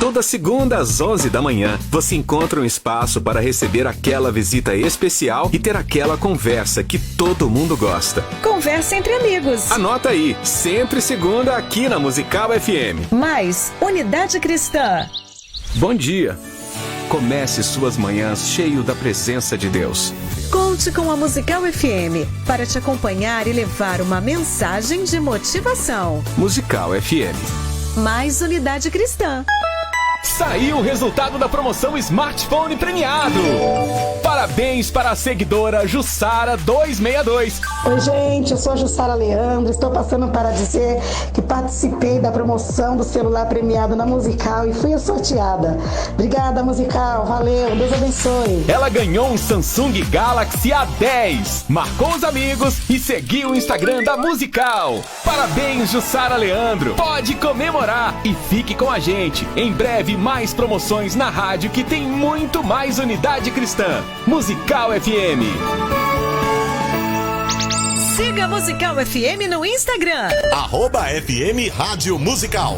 Toda segunda às 11 da manhã, você encontra um espaço para receber aquela visita especial e ter aquela conversa que todo mundo gosta. Conversa entre amigos. Anota aí, sempre segunda aqui na Musical FM. Mais Unidade Cristã. Bom dia. Comece suas manhãs cheio da presença de Deus. Conte com a Musical FM para te acompanhar e levar uma mensagem de motivação. Musical FM. Mais Unidade Cristã. Saiu o resultado da promoção Smartphone Premiado. Parabéns para a seguidora Jussara 262. Oi, gente, eu sou a Jussara Leandro. Estou passando para dizer que participei da promoção do celular premiado na Musical e fui a sorteada. Obrigada, Musical. Valeu, Deus abençoe. Ela ganhou um Samsung Galaxy A10, marcou os amigos e seguiu o Instagram da Musical. Parabéns, Jussara Leandro. Pode comemorar e fique com a gente. Em breve, mais promoções na rádio que tem muito mais unidade cristã. Musical FM. Siga a Musical FM no Instagram. @FM Rádio Musical.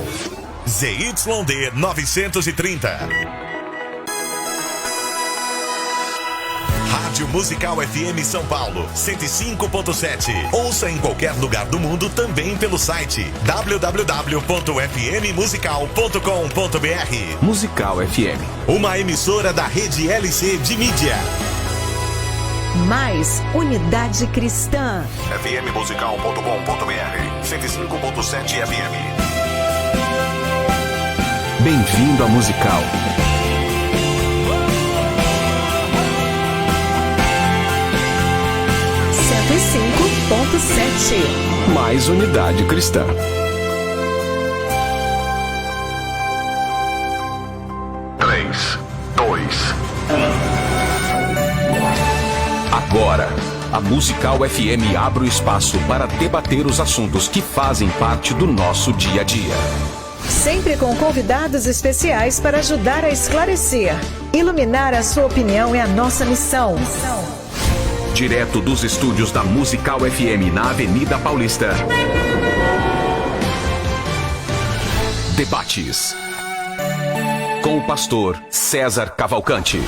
ZYD 930. Rádio Musical FM São Paulo, 105.7. Ouça em qualquer lugar do mundo também pelo site www.fmmusical.com.br. Musical FM. Uma emissora da rede LC de mídia. Mais Unidade Cristã. fmmusical.com.br, 105.7 FM. Bem-vindo à Musical. e 5.7. Mais unidade cristã. Agora, a Musical FM abre o espaço para debater os assuntos que fazem parte do nosso dia a dia. Sempre com convidados especiais para ajudar a esclarecer. Iluminar a sua opinião é a nossa missão. Direto dos estúdios da Musical FM na Avenida Paulista. Debates. Com o pastor César Cavalcante.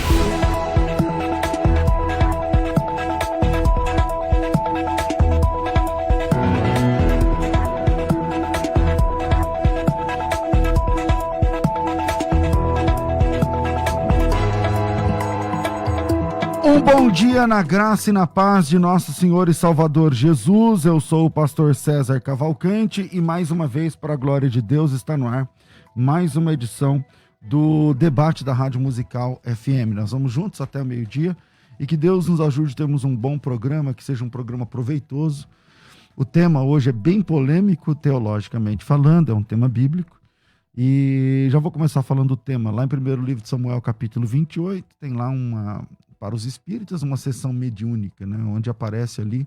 Um bom dia na graça e na paz de nosso Senhor e Salvador Jesus. Eu sou o pastor César Cavalcante e mais uma vez, para a glória de Deus, está no ar mais uma edição do debate da Rádio Musical FM. Nós vamos juntos até o meio-dia e que Deus nos ajude a termos um bom programa, que seja um programa proveitoso. O tema hoje é bem polêmico, teologicamente falando, é um tema bíblico. E já vou começar falando do tema. Lá em 1º livro de Samuel, capítulo 28, tem lá para os espíritas, uma sessão mediúnica, né, onde aparece ali,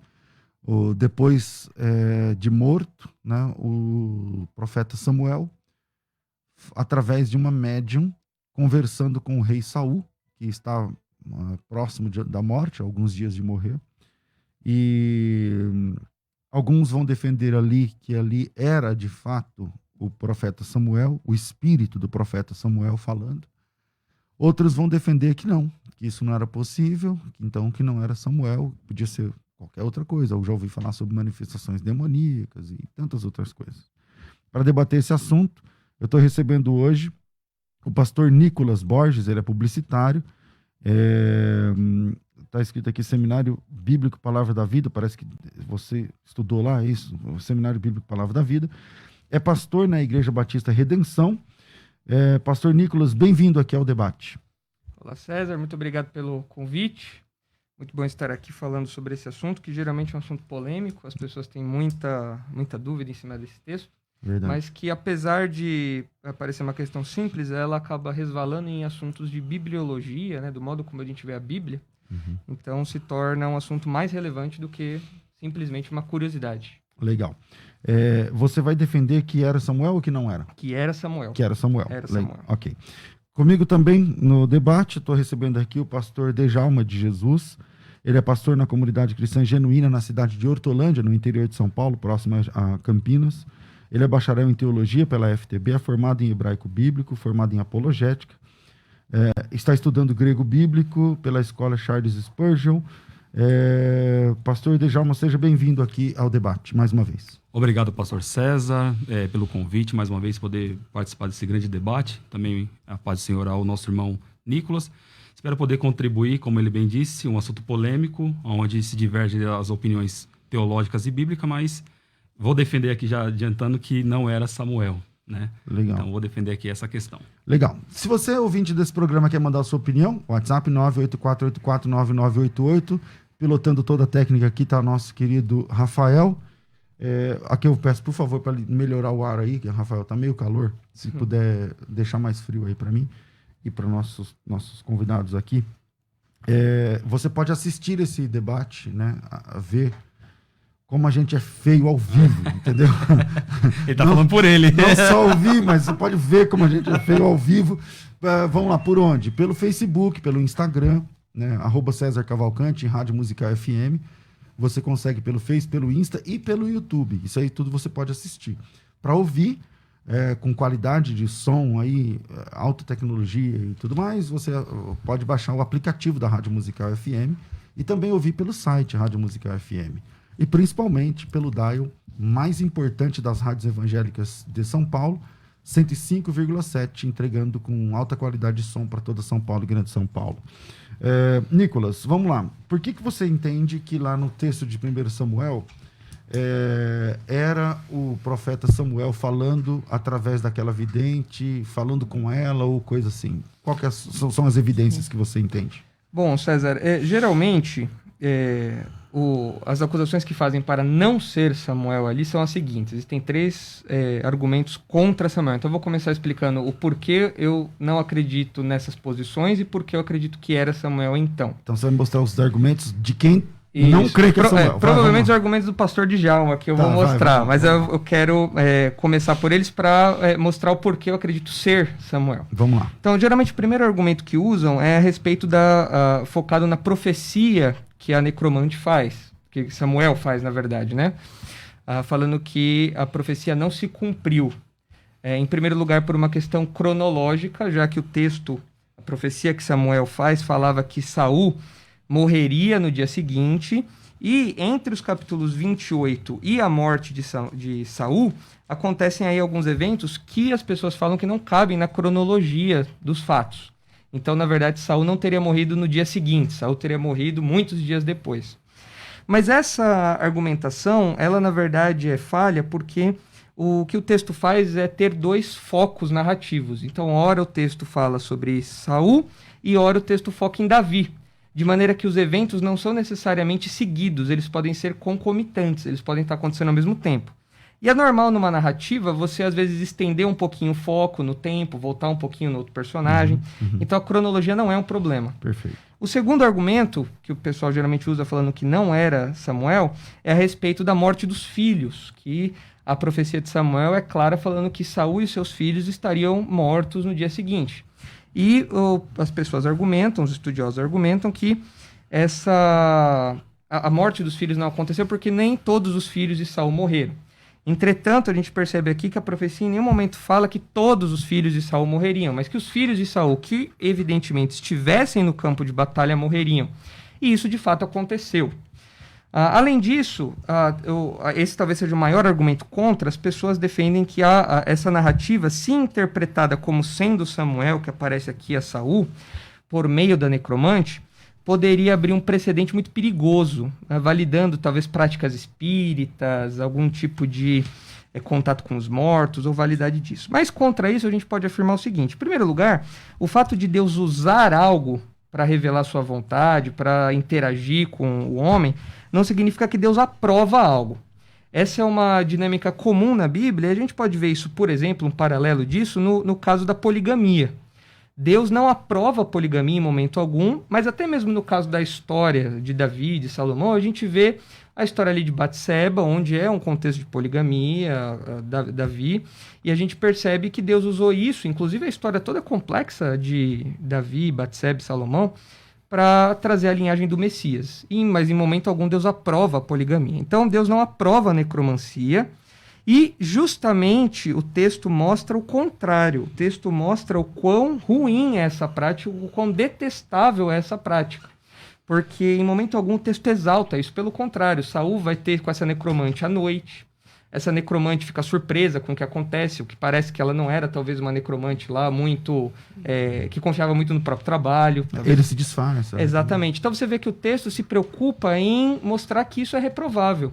depois de morto, né, o profeta Samuel, através de uma médium, conversando com o rei Saul, que está próximo da morte, alguns dias de morrer. E alguns vão defender ali que ali era, de fato, o profeta Samuel, o espírito do profeta Samuel falando. Outros vão defender que não, que isso não era possível, então que não era Samuel, podia ser qualquer outra coisa. Eu já ouvi falar sobre manifestações demoníacas e tantas outras coisas. Para debater esse assunto, eu estou recebendo hoje o pastor Nicolas Borges, ele é publicitário, está escrito aqui Seminário Bíblico Palavra da Vida, parece que você estudou lá isso, o Seminário Bíblico Palavra da Vida, é pastor na Igreja Batista Redenção. Pastor Nicolas, bem-vindo aqui ao debate. Olá, César, muito obrigado pelo convite. Muito bom estar aqui falando sobre esse assunto, que geralmente é um assunto polêmico, as pessoas têm muita dúvida em cima desse texto, Verdade. Mas que apesar de parecer uma questão simples, ela acaba resvalando em assuntos de bibliologia, né, do modo como a gente vê a Bíblia, então se torna um assunto mais relevante do que simplesmente uma curiosidade. Legal. Você vai defender que era Samuel ou que não era? Que era Samuel. Que era Samuel. Era Samuel. Ok. Comigo também no debate, estou recebendo aqui o pastor Dejalma de Jesus. Ele é pastor na comunidade cristã genuína na cidade de Hortolândia, no interior de São Paulo, próximo a Campinas. Ele é bacharel em teologia pela FTB, é formado em hebraico bíblico, formado em apologética, está estudando grego bíblico pela escola Charles Spurgeon. Pastor Djalma, seja bem-vindo aqui ao debate, mais uma vez. Obrigado, pastor César, pelo convite, mais uma vez, poder participar desse grande debate. Também a paz do Senhor ao nosso irmão Nicolas. Espero poder contribuir, como ele bem disse, um assunto polêmico, onde se divergem as opiniões teológicas e bíblicas, mas vou defender aqui já adiantando que não era Samuel, né? Legal. Então vou defender aqui essa questão. Legal. Se você, ouvinte desse programa, quer mandar a sua opinião, WhatsApp 984849988, pilotando toda a técnica aqui está nosso querido Rafael. Aqui eu peço, por favor, para melhorar o ar aí, que o Rafael tá meio calor, se puder deixar mais frio aí para mim e para nossos convidados aqui. Você pode assistir esse debate, né, a ver como a gente é feio ao vivo, entendeu? Ele tá falando por ele. Não só ouvir, mas você pode ver como a gente é feio ao vivo. Vamos lá, por onde? Pelo Facebook, pelo Instagram, né, @César Cavalcante, Rádio Musical FM. Você consegue pelo Face, pelo Insta e pelo YouTube. Isso aí tudo você pode assistir. Para ouvir, com qualidade de som, aí, alta tecnologia e tudo mais, você pode baixar o aplicativo da Rádio Musical FM e também ouvir pelo site Rádio Musical FM. E principalmente pelo dial mais importante das rádios evangélicas de São Paulo, 105,7, entregando com alta qualidade de som para toda São Paulo e Grande São Paulo. Nicolas, vamos lá. Por que você entende que lá no texto de 1 Samuel era o profeta Samuel falando através daquela vidente, falando com ela ou coisa assim? Quais são as evidências que você entende? Bom, César, geralmente as acusações que fazem para não ser Samuel ali são as seguintes. Existem 3 argumentos contra Samuel. Então eu vou começar explicando o porquê eu não acredito nessas posições e porquê eu acredito que era Samuel então. Então você vai mostrar os argumentos de quem não crê que é Samuel. Provavelmente os argumentos do pastor Djalma que eu vou mostrar, mas eu quero começar por eles para mostrar o porquê eu acredito ser Samuel. Vamos lá. Então, geralmente o primeiro argumento que usam é a respeito focado na profecia que a necromante faz, que Samuel faz, na verdade, né? Falando que a profecia não se cumpriu. Em primeiro lugar, por uma questão cronológica, já que o texto, a profecia que Samuel faz, falava que Saul morreria no dia seguinte, e entre os capítulos 28 e a morte de Saul, acontecem aí alguns eventos que as pessoas falam que não cabem na cronologia dos fatos. Então, na verdade, Saul não teria morrido no dia seguinte, Saul teria morrido muitos dias depois. Mas essa argumentação, ela na verdade é falha porque o que o texto faz é ter 2 focos narrativos. Então, ora o texto fala sobre Saul e ora o texto foca em Davi. De maneira que os eventos não são necessariamente seguidos, eles podem ser concomitantes, eles podem estar acontecendo ao mesmo tempo. E é normal numa narrativa você, às vezes, estender um pouquinho o foco no tempo, voltar um pouquinho no outro personagem. Então, a cronologia não é um problema. Perfeito. O segundo argumento, que o pessoal geralmente usa falando que não era Samuel, é a respeito da morte dos filhos, que a profecia de Samuel é clara falando que Saul e seus filhos estariam mortos no dia seguinte. E as pessoas argumentam, os estudiosos argumentam que a morte dos filhos não aconteceu porque nem todos os filhos de Saul morreram. Entretanto, a gente percebe aqui que a profecia em nenhum momento fala que todos os filhos de Saul morreriam, mas que os filhos de Saul, que evidentemente estivessem no campo de batalha, morreriam. E isso de fato aconteceu. Além disso, esse talvez seja o maior argumento contra, as pessoas defendem que essa narrativa, se interpretada como sendo Samuel, que aparece aqui a Saul, por meio da necromante, poderia abrir um precedente muito perigoso, né, validando talvez práticas espíritas, algum tipo de contato com os mortos ou validade disso. Mas contra isso a gente pode afirmar o seguinte: em primeiro lugar, o fato de Deus usar algo para revelar sua vontade, para interagir com o homem, não significa que Deus aprova algo. Essa é uma dinâmica comum na Bíblia, e a gente pode ver isso, por exemplo, um paralelo disso no caso da poligamia. Deus não aprova a poligamia em momento algum, mas até mesmo no caso da história de Davi, de Salomão, a gente vê a história ali de Batseba, onde é um contexto de poligamia, Davi, e a gente percebe que Deus usou isso, inclusive a história toda complexa de Davi, Batseba e Salomão, para trazer a linhagem do Messias. Mas em momento algum Deus aprova a poligamia. Então Deus não aprova a necromancia, E justamente o texto mostra o contrário. O texto mostra o quão ruim é essa prática, o quão detestável é essa prática. Porque em momento algum o texto exalta isso. Pelo contrário, Saul vai ter com essa necromante à noite. Essa necromante fica surpresa com o que acontece, o que parece que ela não era talvez uma necromante lá muito... que confiava muito no próprio trabalho. Talvez. Ele se disfarça. Exatamente. Então você vê que o texto se preocupa em mostrar que isso é reprovável.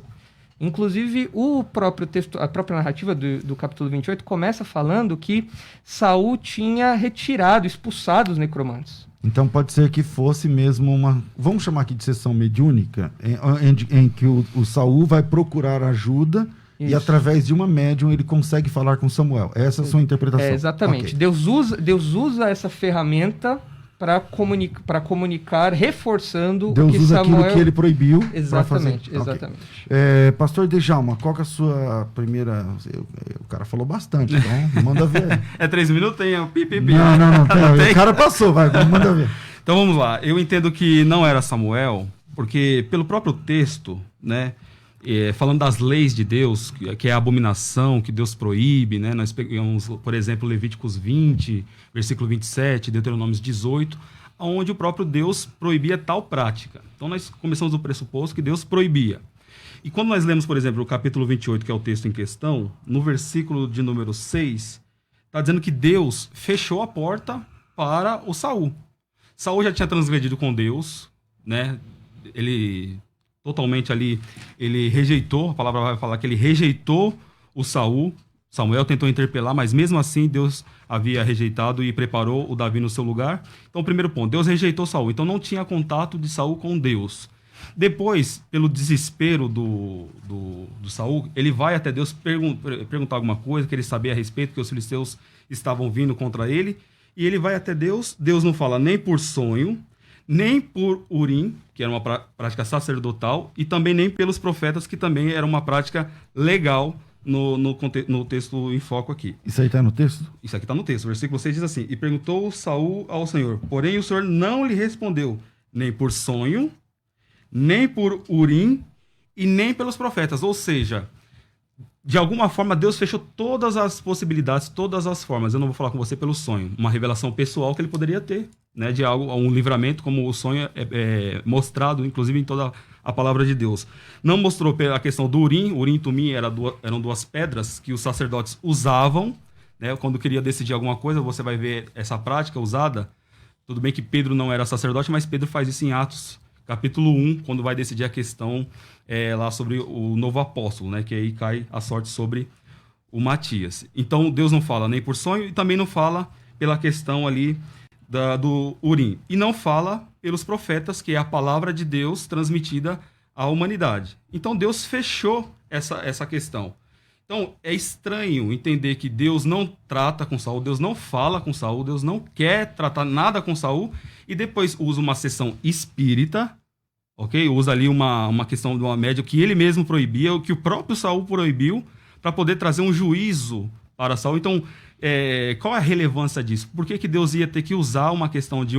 Inclusive, o próprio texto, a própria narrativa do capítulo 28 começa falando que Saul tinha retirado, expulsado os necromantes. Então pode ser que fosse mesmo uma, vamos chamar aqui de sessão mediúnica, em que o Saul vai procurar ajuda. Isso. E através de uma médium ele consegue falar com Samuel. Essa é a sua interpretação. Exatamente. Okay. Deus usa essa ferramenta para comunicar, reforçando Deus o que usa Samuel... aquilo que ele proibiu. Exatamente, fazer. exatamente. Okay. Pastor Djalma, qual que é a sua primeira... O cara falou bastante, então manda ver. É 3 minutos? Tem o pipipi. Não. Tem. O cara passou, vai, manda ver. Então vamos lá. Eu entendo que não era Samuel, porque pelo próprio texto, né? Falando das leis de Deus, que é a abominação, que Deus proíbe, né? Nós pegamos, por exemplo, Levíticos 20, versículo 27, Deuteronômio 18, onde o próprio Deus proibia tal prática. Então nós começamos do pressuposto que Deus proibia. E quando nós lemos, por exemplo, o capítulo 28, que é o texto em questão, no versículo de número 6, está dizendo que Deus fechou a porta para o Saul. Saul já tinha transgredido com Deus, né? Ele... totalmente ali, ele rejeitou, a palavra vai falar que ele rejeitou o Saul. Samuel tentou interpelar, mas mesmo assim Deus havia rejeitado e preparou o Davi no seu lugar. Então, primeiro ponto, Deus rejeitou Saul, então não tinha contato de Saul com Deus. Depois, pelo desespero do Saul, ele vai até Deus perguntar alguma coisa que ele sabia a respeito, que os filisteus estavam vindo contra ele, e ele vai até Deus. Deus não fala nem por sonho, nem por Urim, que era uma prática sacerdotal, e também nem pelos profetas, que também era uma prática legal no texto em foco aqui. Isso aí está no texto? Isso aqui está no texto. O versículo 6 diz assim: E perguntou Saul ao Senhor, porém o Senhor não lhe respondeu, nem por sonho, nem por Urim, e nem pelos profetas. Ou seja, de alguma forma Deus fechou todas as possibilidades, todas as formas. Eu não vou falar com você pelo sonho, uma revelação pessoal que ele poderia ter, né, de algo, um livramento, como o sonho é mostrado, inclusive, em toda a palavra de Deus. Não mostrou a questão do Urim. Urim e Tumim eram 2 pedras que os sacerdotes usavam, né, quando queria decidir alguma coisa. Você vai ver essa prática usada. Tudo bem que Pedro não era sacerdote, mas Pedro faz isso em Atos, capítulo 1, quando vai decidir a questão lá sobre o novo apóstolo, né, que aí cai a sorte sobre o Matias. Então, Deus não fala nem por sonho e também não fala pela questão ali do Urim. E não fala pelos profetas, que é a palavra de Deus transmitida à humanidade. Então Deus fechou essa questão. Então é estranho entender que Deus não trata com Saul, Deus não fala com Saul, Deus não quer tratar nada com Saul, e depois usa uma sessão espírita, ok? Usa ali uma questão de uma média que ele mesmo proibia, o que o próprio Saul proibiu, para poder trazer um juízo para Saul. Então, qual é a relevância disso? Por que Deus ia ter que usar uma questão de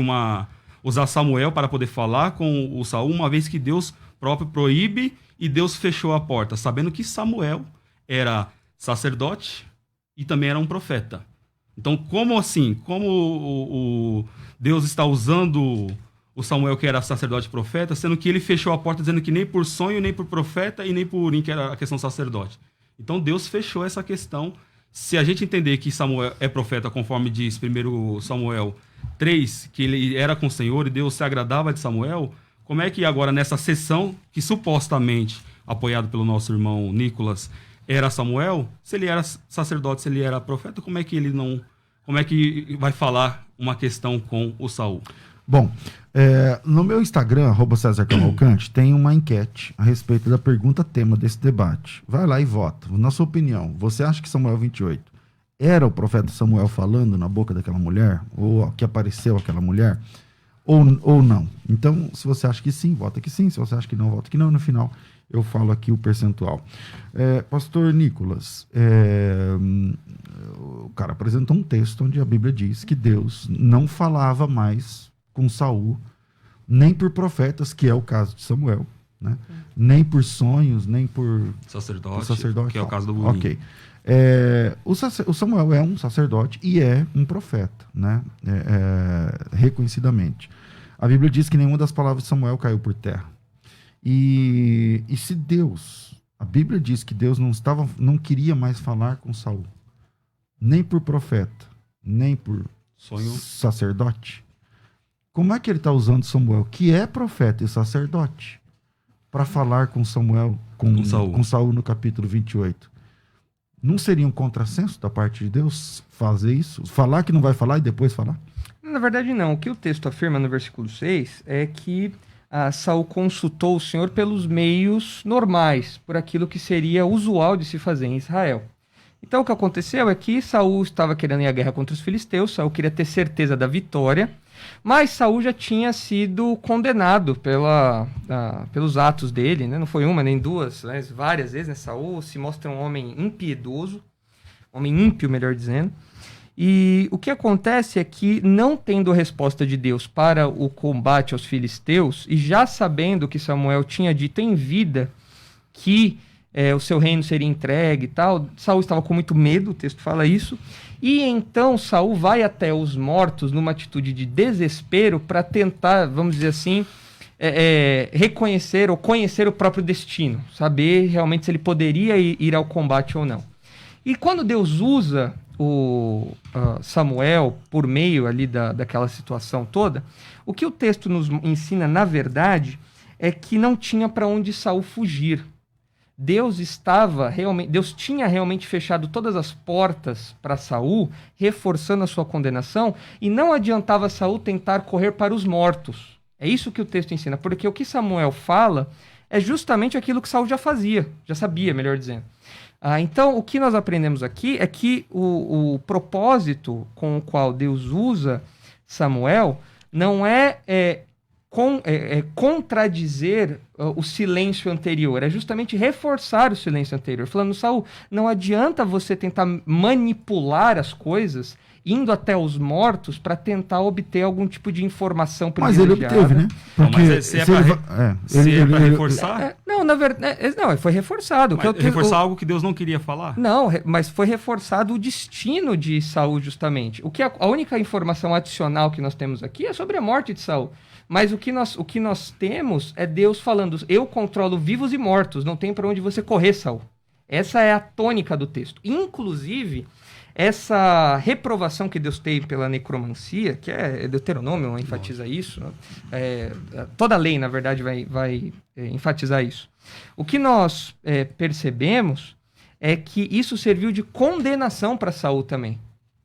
usar Samuel para poder falar com o Saul, uma vez que Deus próprio proíbe e Deus fechou a porta, sabendo que Samuel era sacerdote e também era um profeta? Então, como assim? Como o Deus está usando o Samuel, que era sacerdote e profeta, sendo que ele fechou a porta dizendo que nem por sonho, nem por profeta e nem por Urim, que era a questão sacerdote? Então, Deus fechou essa questão. Se a gente entender que Samuel é profeta, conforme diz 1 Samuel 3, que ele era com o Senhor e Deus se agradava de Samuel, como é que agora nessa sessão, que supostamente, apoiado pelo nosso irmão Nicolas, era Samuel, se ele era sacerdote, se ele era profeta, como é que vai falar uma questão com o Saul? Bom, no meu Instagram, @CésarCavalcante, tem uma enquete a respeito da pergunta tema desse debate. Vai lá e vota. Na sua opinião, você acha que Samuel 28 era o profeta Samuel falando na boca daquela mulher? Ou que apareceu aquela mulher? Ou não? Então, se você acha que sim, vota que sim. Se você acha que não, vota que não. No final, eu falo aqui o percentual. Pastor Nicolas, o cara apresentou um texto onde a Bíblia diz que Deus não falava mais com Saul, nem por profetas, que é o caso de Samuel, né? Nem por sonhos, nem por sacerdote, que é o caso do Urim. Ok. O Samuel é um sacerdote e é um profeta, né? Reconhecidamente. A Bíblia diz que nenhuma das palavras de Samuel caiu por terra. E se Deus, a Bíblia diz que Deus não queria mais falar com Saul, nem por profeta, nem por sacerdote, como é que ele está usando Samuel, que é profeta e sacerdote, para falar com Samuel, com Saul no capítulo 28? Não seria um contrassenso da parte de Deus fazer isso? Falar que não vai falar e depois falar? Na verdade, não. O que o texto afirma no versículo 6 é que Saul consultou o Senhor pelos meios normais, por aquilo que seria usual de se fazer em Israel. Então, o que aconteceu é que Saul estava querendo ir à guerra contra os filisteus, Saul queria ter certeza da vitória, mas Saul já tinha sido condenado pelos atos dele, né? Não foi uma nem duas, mas várias vezes, né? Saul se mostra um homem impiedoso, homem ímpio, melhor dizendo. E o que acontece é que, não tendo resposta de Deus para o combate aos filisteus, e já sabendo que Samuel tinha dito em vida que o seu reino seria entregue e tal, Saul estava com muito medo, o texto fala isso, e então Saul vai até os mortos numa atitude de desespero para tentar, vamos dizer assim, reconhecer ou conhecer o próprio destino, saber realmente se ele poderia ir ao combate ou não. E quando Deus usa o Samuel por meio ali daquela situação toda, o que o texto nos ensina, na verdade, é que não tinha para onde Saul fugir. Deus tinha realmente fechado todas as portas para Saul, reforçando a sua condenação, e não adiantava Saul tentar correr para os mortos. É isso que o texto ensina, porque o que Samuel fala é justamente aquilo que Saul já sabia, melhor dizendo. Então, o que nós aprendemos aqui é que o propósito com o qual Deus usa Samuel não é contradizer o silêncio anterior, é justamente reforçar o silêncio anterior, falando: Saul, não adianta você tentar manipular as coisas indo até os mortos para tentar obter algum tipo de informação privilegiada. Mas ele obteve, né? Porque se é para reforçar? Não, na verdade, não, foi reforçado. Reforçar algo que Deus não queria falar? Não, mas foi reforçado o destino de Saul, justamente. A única informação adicional que nós temos aqui é sobre a morte de Saul. Mas o que nós temos é Deus falando: eu controlo vivos e mortos, não tem para onde você correr, Saul. Essa é a tônica do texto. Inclusive, essa reprovação que Deus tem pela necromancia, que é Deuteronômio, enfatiza isso. Toda a lei, na verdade, vai enfatizar isso. O que nós percebemos é que isso serviu de condenação para Saul também.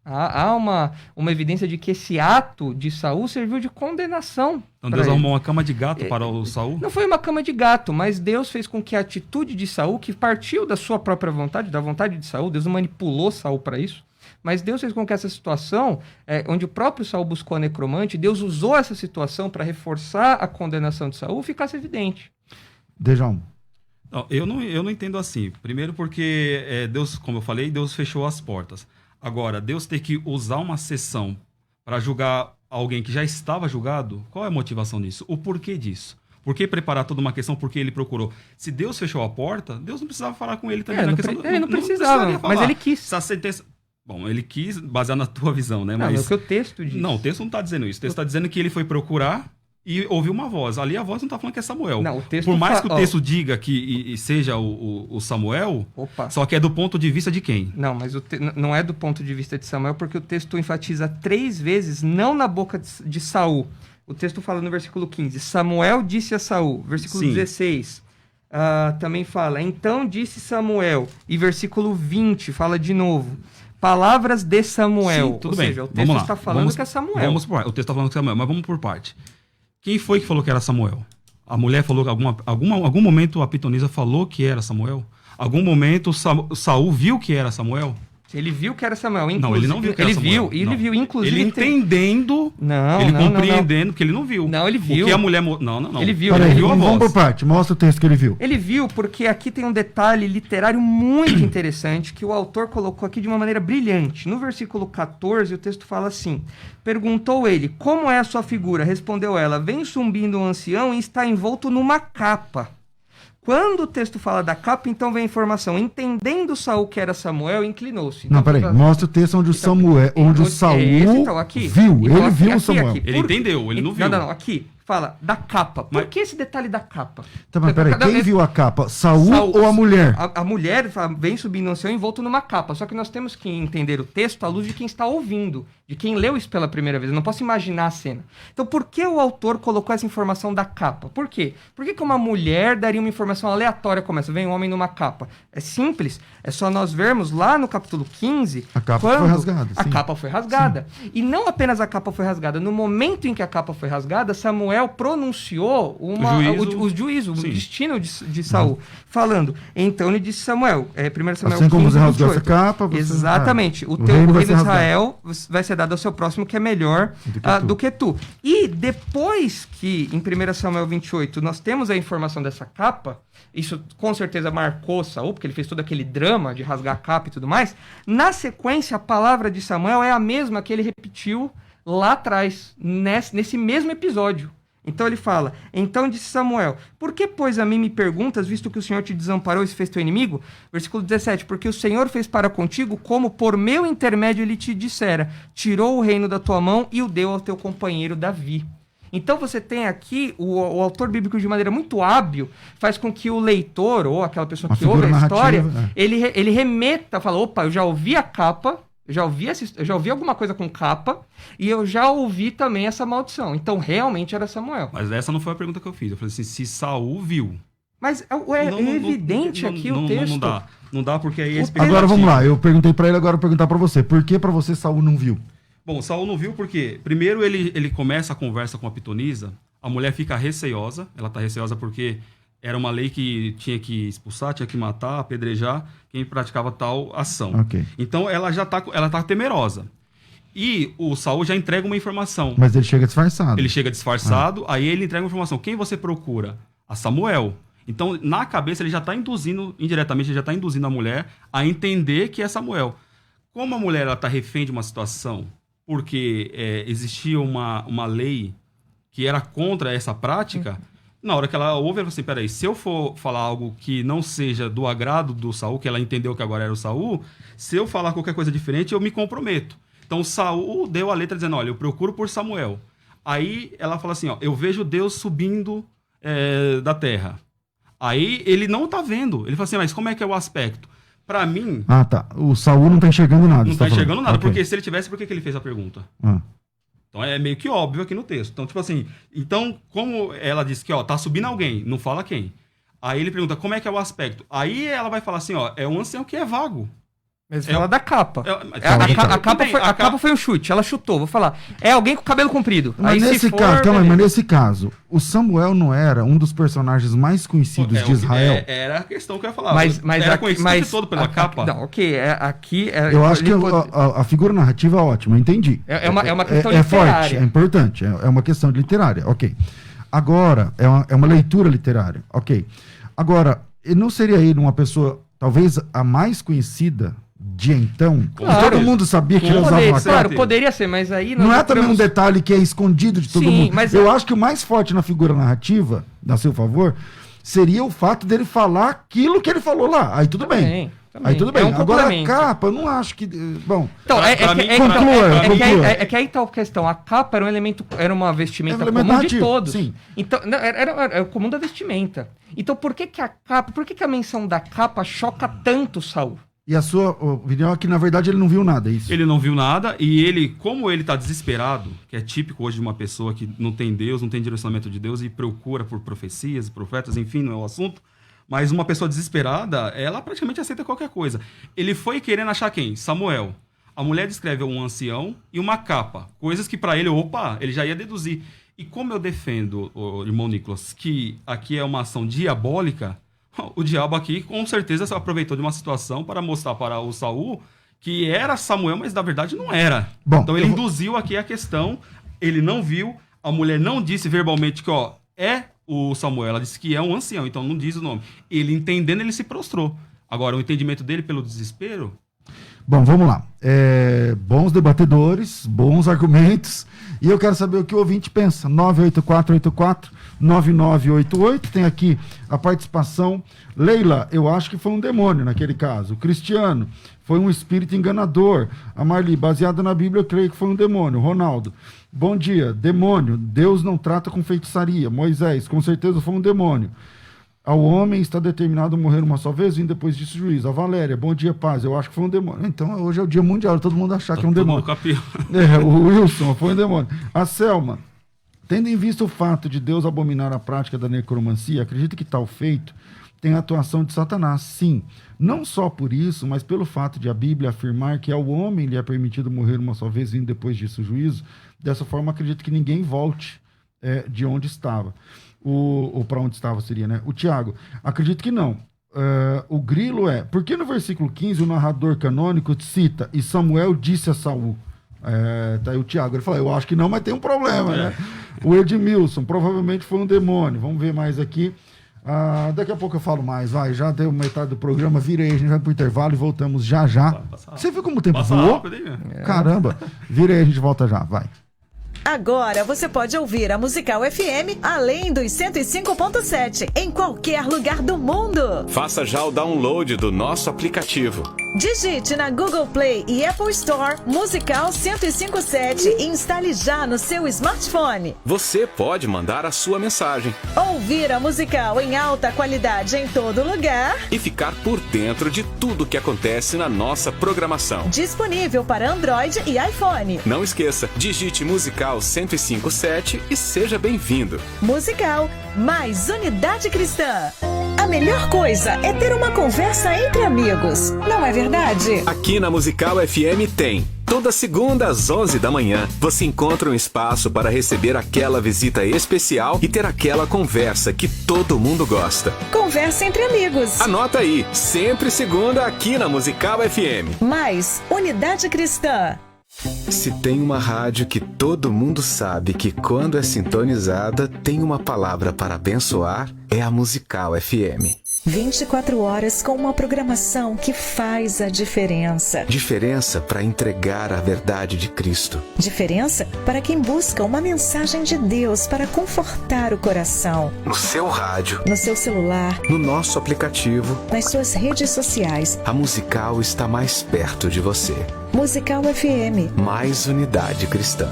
Há uma evidência de que esse ato de Saul serviu de condenação. Então Deus arrumou uma cama de gato para o Saul? Não foi uma cama de gato, mas Deus fez com que a atitude de Saul, que partiu da sua própria vontade, da vontade de Saul, Deus não manipulou Saul para isso, mas Deus fez com que essa situação, onde o próprio Saul buscou a necromante, Deus usou essa situação para reforçar a condenação de Saul, ficasse evidente. Dejão. Não, eu não entendo assim. Primeiro porque Deus, como eu falei, Deus fechou as portas. Agora, Deus ter que usar uma sessão para julgar alguém que já estava julgado, qual é a motivação disso? O porquê disso? Por que preparar toda uma questão? Porque ele procurou. Se Deus fechou a porta, Deus não precisava falar com ele também. Ele não precisava, mas ele quis. Se a sentença... Bom, ele quis basear na tua visão, né? Mas é o que o texto diz. Não, o texto não está dizendo isso. O texto está dizendo que ele foi procurar e ouviu uma voz. Ali a voz não está falando que é Samuel. Não, o texto Por mais que o texto diga que seja o Samuel, só que é do ponto de vista de quem? Não, mas não é do ponto de vista de Samuel, porque o texto enfatiza 3 vezes, não na boca de Saul. O texto fala no versículo 15, Samuel disse a Saul. Versículo 16, também fala, então disse Samuel. E versículo 20 fala de novo, palavras de Samuel. Sim, tudo bem. Seja, o texto está falando que é Samuel. O texto está falando que é Samuel, mas vamos por parte. Quem foi que falou que era Samuel? A mulher falou que algum momento a pitonisa falou que era Samuel? Algum momento Saul viu que era Samuel? Ele viu que era Samuel. Não, ele não viu que era Samuel. Ele viu, inclusive... Ele entendendo, compreendendo, porque ele não viu. Não, ele viu. Porque a mulher... Não. Ele viu. Ele viu a voz. Vamos por parte, mostra o texto que ele viu. Ele viu porque aqui tem um detalhe literário muito interessante que o autor colocou aqui de uma maneira brilhante. No versículo 14, o texto fala assim, perguntou ele, como é a sua figura? Respondeu ela, vem subindo um ancião e está envolto numa capa. Quando o texto fala da capa, então vem a informação. Entendendo Saul que era Samuel, inclinou-se. Não, peraí. Mostra o texto onde o Samuel, onde o Saul viu. Ele viu o Samuel. Ele entendeu, ele não viu. Não. Aqui. Fala da capa. Por que esse detalhe da capa? Tá, mas peraí. Quem viu a capa? Saul ou a mulher? A mulher vem subindo no céu envolto numa capa. Só que nós temos que entender o texto à luz de quem está ouvindo, de quem leu isso pela primeira vez. Eu não posso imaginar a cena. Então, por que o autor colocou essa informação da capa? Por quê? Por que uma mulher daria uma informação aleatória como essa? Vem um homem numa capa. É simples. É só nós vermos lá no capítulo 15... A capa foi rasgada. A capa foi rasgada. Sim. E não apenas a capa foi rasgada. No momento em que a capa foi rasgada, Samuel pronunciou o juízo, o destino de Saul. Falando, então ele disse Samuel, 1 Samuel assim 15, como você rasgou 28. essa capa... Exatamente. O reino de Israel vai ser dado ao seu próximo, que é melhor do que tu. E depois que, em 1 Samuel 28, nós temos a informação dessa capa, isso com certeza marcou Saul, porque ele fez todo aquele drama de rasgar a capa e tudo mais. Na sequência, a palavra de Samuel é a mesma que ele repetiu lá atrás, nesse mesmo episódio. Então ele fala, então disse Samuel, por que, pois, a mim me perguntas, visto que o Senhor te desamparou e se fez teu inimigo? Versículo 17, porque o Senhor fez para contigo como por meu intermédio ele te dissera, tirou o reino da tua mão e o deu ao teu companheiro Davi. Então você tem aqui, o autor bíblico de maneira muito hábil, faz com que o leitor, ou aquela pessoa que ouve a história, ele remeta, fala, opa, eu já ouvi a capa, eu já ouvi alguma coisa com capa, e eu já ouvi também essa maldição. Então, realmente era Samuel. Mas essa não foi a pergunta que eu fiz. Eu falei assim, se Saul viu. Mas é evidente aqui o texto. Não dá porque aí é Agora vamos lá, eu perguntei pra ele, agora eu vou perguntar pra você. Por que pra você Saul não viu? Bom, Saul não viu porque, primeiro, ele começa a conversa com a pitonisa, a mulher fica receosa, ela tá receosa porque era uma lei que tinha que expulsar, tinha que matar, apedrejar quem praticava tal ação. Okay. Então ela tá temerosa. E o Saul já entrega uma informação. Mas ele chega disfarçado. Ele chega disfarçado, aí ele entrega uma informação. Quem você procura? A Samuel. Então, na cabeça, ele já está induzindo, indiretamente, ele já está induzindo a mulher a entender que é Samuel. Como a mulher está refém de uma situação, porque existia uma lei que era contra essa prática, na hora que ela ouve, ela fala assim, peraí, se eu for falar algo que não seja do agrado do Saul, que ela entendeu que agora era o Saul, se eu falar qualquer coisa diferente, eu me comprometo. Então, Saul deu a letra dizendo, olha, eu procuro por Samuel. Aí ela fala assim, ó, eu vejo Deus subindo da terra. Aí ele não tá vendo. Ele fala assim, mas como é que é o aspecto? Pra mim... Ah, tá. O Saul não tá enxergando nada. Não tá enxergando nada, porque se ele tivesse, por que ele fez a pergunta? Então é meio que óbvio aqui no texto. Então, tipo assim, como ela disse que, ó, tá subindo alguém, não fala quem. Aí ele pergunta, como é que é o aspecto? Aí ela vai falar assim, ó, é um ancião que é vago. Mas fala da capa. A capa foi um chute, ela chutou. Vou falar, é alguém com cabelo comprido. Mas nesse caso, o Samuel não era um dos personagens mais conhecidos de Israel? Era a questão que eu ia falar. Mas era conhecido todo pela capa. Não, ok, aqui... eu acho que a figura narrativa é ótima, eu entendi. É uma questão literária. Forte, é importante, é uma questão literária, ok. Agora, é uma leitura literária, ok. Agora, não seria ele uma pessoa, talvez a mais conhecida... de então, claro, todo mundo sabia que ele usava uma capa. Claro, poderia ser, mas aí... Não é também um detalhe que é escondido de todo mundo. Mas eu acho que o mais forte na figura narrativa, a seu favor, seria o fato dele falar aquilo que ele falou lá. Aí tudo bem. Aí tudo bem. Agora a capa, eu não acho que... Bom, então, conclua. É que aí tá a questão. A capa era um elemento, era uma vestimenta comum de todos. Sim. Então, era o comum da vestimenta. Então, por que a menção da capa choca tanto Saul? E a sua opinião é que, na verdade, ele não viu nada, é isso? Ele não viu nada e ele, como ele tá desesperado, que é típico hoje de uma pessoa que não tem Deus, não tem direcionamento de Deus e procura por profecias, profetas, enfim, não é o assunto, mas uma pessoa desesperada, ela praticamente aceita qualquer coisa. Ele foi querendo achar quem? Samuel. A mulher descreve um ancião e uma capa, coisas que para ele, ele já ia deduzir. E como eu defendo, irmão Nicolas, que aqui é uma ação diabólica, o diabo aqui, com certeza, se aproveitou de uma situação para mostrar para o Saul que era Samuel, mas na verdade não era. Bom, então ele induziu aqui a questão, ele não viu, a mulher não disse verbalmente que é o Samuel, ela disse que é um ancião, então não diz o nome. Ele entendendo, ele se prostrou. Agora, o entendimento dele pelo desespero... Bom, vamos lá. Bons debatedores, bons argumentos. E eu quero saber o que o ouvinte pensa. 98484-9988. Tem aqui a participação. Leila, eu acho que foi um demônio naquele caso. Cristiano, foi um espírito enganador. A Marli, baseada na Bíblia, eu creio que foi um demônio. Ronaldo, bom dia. Demônio, Deus não trata com feitiçaria. Moisés, com certeza foi um demônio. Ao homem está determinado a morrer uma só vez, e depois disso juízo. A Valéria, bom dia, paz. Eu acho que foi um demônio. Então, hoje é o dia mundial, todo mundo achar que é um demônio. O Wilson, foi um demônio. A Selma, tendo em vista o fato de Deus abominar a prática da necromancia, acredita que tal feito tem a atuação de Satanás. Sim, não só por isso, mas pelo fato de a Bíblia afirmar que ao homem lhe é permitido morrer uma só vez, e depois disso juízo. Dessa forma, acredito que ninguém volte de onde estava. Ou para onde estava seria, né? O Tiago, acredito que não. O grilo por que no versículo 15 o narrador canônico cita e Samuel disse a Saul? Tá aí o Tiago, ele fala, eu acho que não, mas tem um problema, né? O Edmilson, provavelmente foi um demônio. Vamos ver mais aqui. Daqui a pouco eu falo mais, vai, já deu metade do programa, vira aí, a gente vai pro intervalo e voltamos já. Você viu como o tempo voou? Caramba, vira aí, a gente volta já, vai. Agora você pode ouvir a Musical FM além dos 105.7 em qualquer lugar do mundo. Faça já o download do nosso aplicativo. Digite na Google Play e Apple Store Musical 105.7 e instale já no seu smartphone. Você pode mandar a sua mensagem. Ouvir a Musical em alta qualidade em todo lugar. E ficar por dentro de tudo que acontece na nossa programação. Disponível para Android e iPhone. Não esqueça, digite Musical 105.7 e seja bem-vindo. Musical, mais unidade cristã. A melhor coisa é ter uma conversa entre amigos, não é verdade? Aqui na Musical FM tem. Toda segunda às 11 da manhã, você encontra um espaço para receber aquela visita especial e ter aquela conversa que todo mundo gosta. Conversa entre amigos. Anota aí, sempre segunda aqui na Musical FM. Mais unidade cristã. Se tem uma rádio que todo mundo sabe que quando é sintonizada tem uma palavra para abençoar, é a Musical FM. 24 horas com uma programação que faz a diferença. Diferença para entregar a verdade de Cristo. Diferença para quem busca uma mensagem de Deus para confortar o coração. No seu rádio. No seu celular. No nosso aplicativo. Nas suas redes sociais. A Musical está mais perto de você. Musical FM. Mais unidade cristã.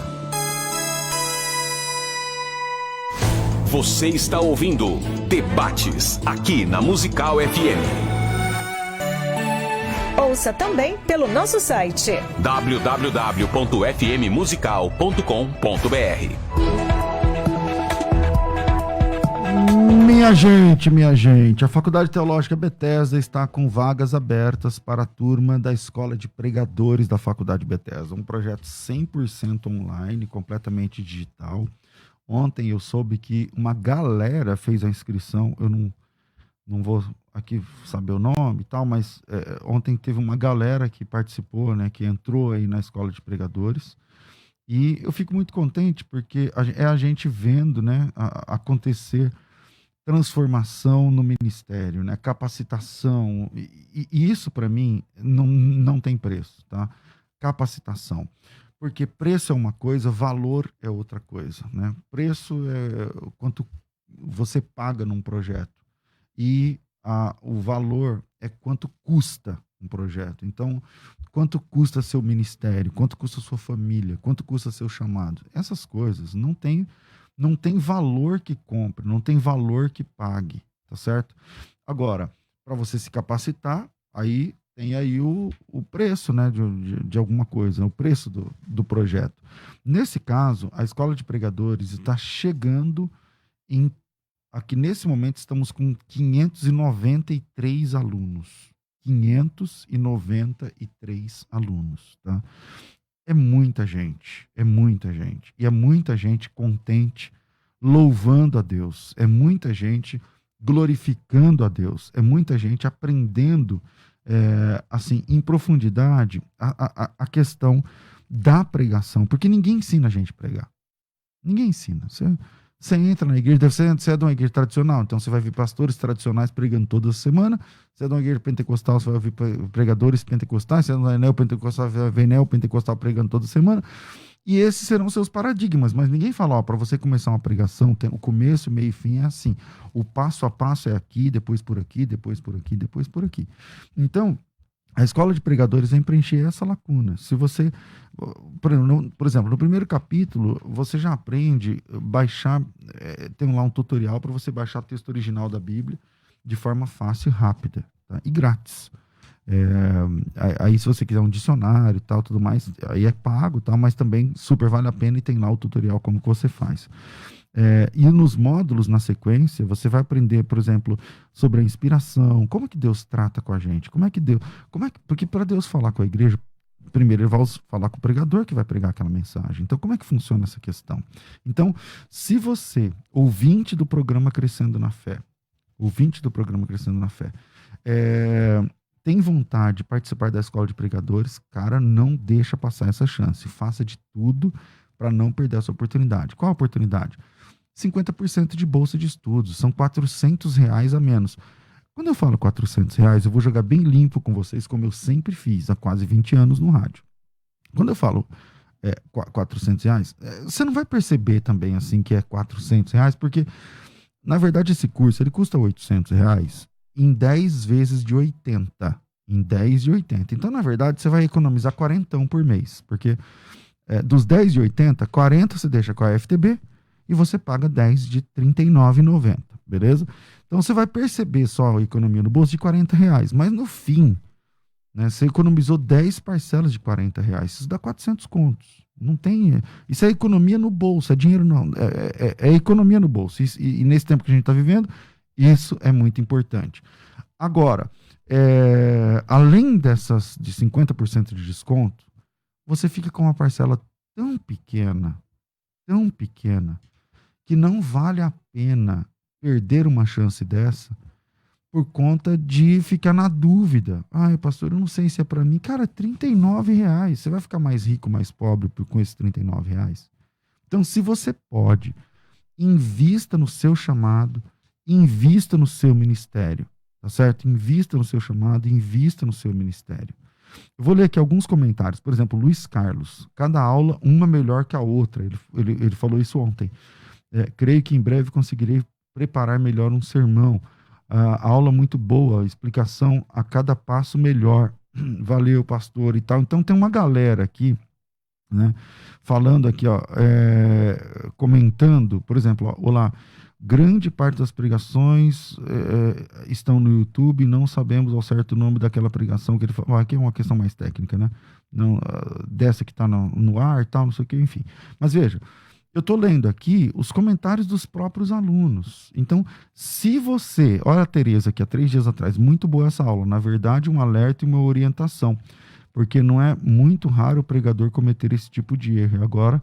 Você está ouvindo Debates aqui na Musical FM. Ouça também pelo nosso site www.fmmusical.com.br. Minha gente, a Faculdade Teológica Bethesda está com vagas abertas para a turma da Escola de Pregadores da Faculdade Bethesda. Um projeto 100% online, completamente digital. Ontem eu soube que uma galera fez a inscrição, eu não vou aqui saber o nome e tal, mas ontem teve uma galera que participou, né, que entrou aí na Escola de Pregadores, e eu fico muito contente porque é a gente vendo, né, acontecer transformação no ministério, né, capacitação, e isso para mim não tem preço, tá? Capacitação. Porque preço é uma coisa, valor é outra coisa, né? Preço é quanto você paga num projeto e o valor é quanto custa um projeto. Então, quanto custa seu ministério, quanto custa sua família, quanto custa seu chamado. Essas coisas não tem valor que compre, não tem valor que pague, tá certo? Agora, para você se capacitar, aí tem aí o preço, né, de alguma coisa, o preço do projeto. Nesse caso, a Escola de Pregadores está chegando aqui nesse momento estamos com 593 alunos. 593 alunos, tá? É muita gente. E é muita gente contente, louvando a Deus. É muita gente glorificando a Deus. É muita gente aprendendo assim, em profundidade, a questão da pregação, porque ninguém ensina a gente a pregar. Ninguém ensina. Você entra na igreja, você é de uma igreja tradicional, então você vai ver pastores tradicionais pregando toda semana. Você é de uma igreja pentecostal, você vai ouvir pregadores pentecostais. Você é de uma neopentecostal, você vai ver neopentecostal pregando toda semana. E esses serão seus paradigmas, mas ninguém fala, para você começar uma pregação, tem o começo, meio e fim é assim. O passo a passo é aqui, depois por aqui, depois por aqui, depois por aqui. Então, a escola de pregadores vem preencher essa lacuna. Se você, por exemplo, no primeiro capítulo, você já aprende baixar, tem lá um tutorial para você baixar o texto original da Bíblia de forma fácil e rápida, tá? E grátis. Aí se você quiser um dicionário e tal, tudo mais, aí é pago, tal, mas também super vale a pena e tem lá o tutorial como que você faz. E nos módulos, na sequência, você vai aprender, por exemplo, sobre a inspiração, como que Deus trata com a gente, porque para Deus falar com a igreja, primeiro ele vai falar com o pregador que vai pregar aquela mensagem. Então, como é que funciona essa questão? Então, se você, ouvinte do programa Crescendo na Fé, tem vontade de participar da escola de pregadores, cara, não deixa passar essa chance. Faça de tudo para não perder essa oportunidade. Qual a oportunidade? 50% de bolsa de estudos, são R$400 a menos. Quando eu falo R$400, eu vou jogar bem limpo com vocês, como eu sempre fiz há quase 20 anos no rádio. Quando eu falo R$400, você não vai perceber também assim que é R$400, porque na verdade esse curso ele custa R$800 em 10 vezes de 80. Em 10 de 80. Então, na verdade, você vai economizar 40 por mês, porque dos 10 de 80, 40 você deixa com a FTB e você paga 10 de R$39,90, beleza? Então você vai perceber só a economia no bolso de R$40, mas no fim, né, você economizou 10 parcelas de R$40, isso dá 400 contos. Não tem, isso é economia no bolso, é dinheiro não, é economia no bolso. E nesse tempo que a gente está vivendo, isso é muito importante. Agora, além dessas de 50% de desconto, você fica com uma parcela tão pequena, que não vale a pena perder uma chance dessa por conta de ficar na dúvida. Ai, pastor, eu não sei se é para mim. Cara, R$39. Você vai ficar mais rico, mais pobre com esses R$39? Então, se você pode, invista no seu chamado, invista no seu ministério, tá certo? Invista no seu chamado, invista no seu ministério. Eu vou ler aqui alguns comentários. Por exemplo, Luiz Carlos. Cada aula, uma melhor que a outra. Ele falou isso ontem. Creio que em breve conseguirei preparar melhor um sermão. A aula muito boa, explicação a cada passo melhor. Valeu, pastor, e tal. Então tem uma galera aqui, né, falando aqui, ó, comentando, por exemplo, ó, olá, grande parte das pregações estão no YouTube, não sabemos ao certo o nome daquela pregação que ele falou. Aqui é uma questão mais técnica, né? Não, dessa que está no ar e tal, não sei o que, enfim. Mas veja, eu estou lendo aqui os comentários dos próprios alunos. Então, se você... Olha a Tereza aqui, há 3 dias atrás. Muito boa essa aula. Na verdade, um alerta e uma orientação. Porque não é muito raro o pregador cometer esse tipo de erro. Agora,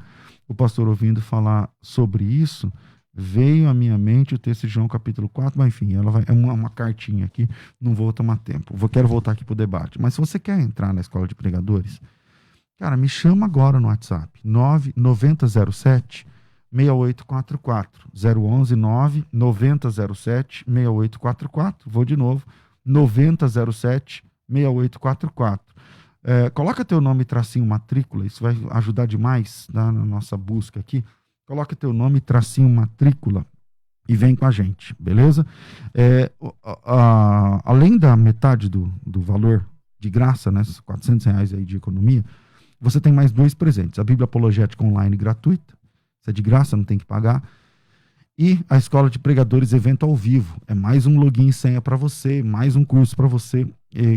o pastor ouvindo falar sobre isso, veio à minha mente o texto de João capítulo 4. Mas, enfim, é uma cartinha aqui. Não vou tomar tempo. Quero voltar aqui para o debate. Mas se você quer entrar na escola de pregadores... Cara, me chama agora no WhatsApp, 99007-6844, 011-99007-6844, vou de novo, 9007-6844. Coloca teu nome tracinho matrícula, isso vai ajudar demais, tá, na nossa busca aqui. Coloca teu nome tracinho matrícula e vem com a gente, beleza? Além da metade do valor de graça, né, R$400 aí de economia, você tem mais 2 presentes. A Bíblia Apologética Online gratuita. Isso é de graça, não tem que pagar. E a Escola de Pregadores Evento ao Vivo. É mais um login e senha para você, mais um curso para você,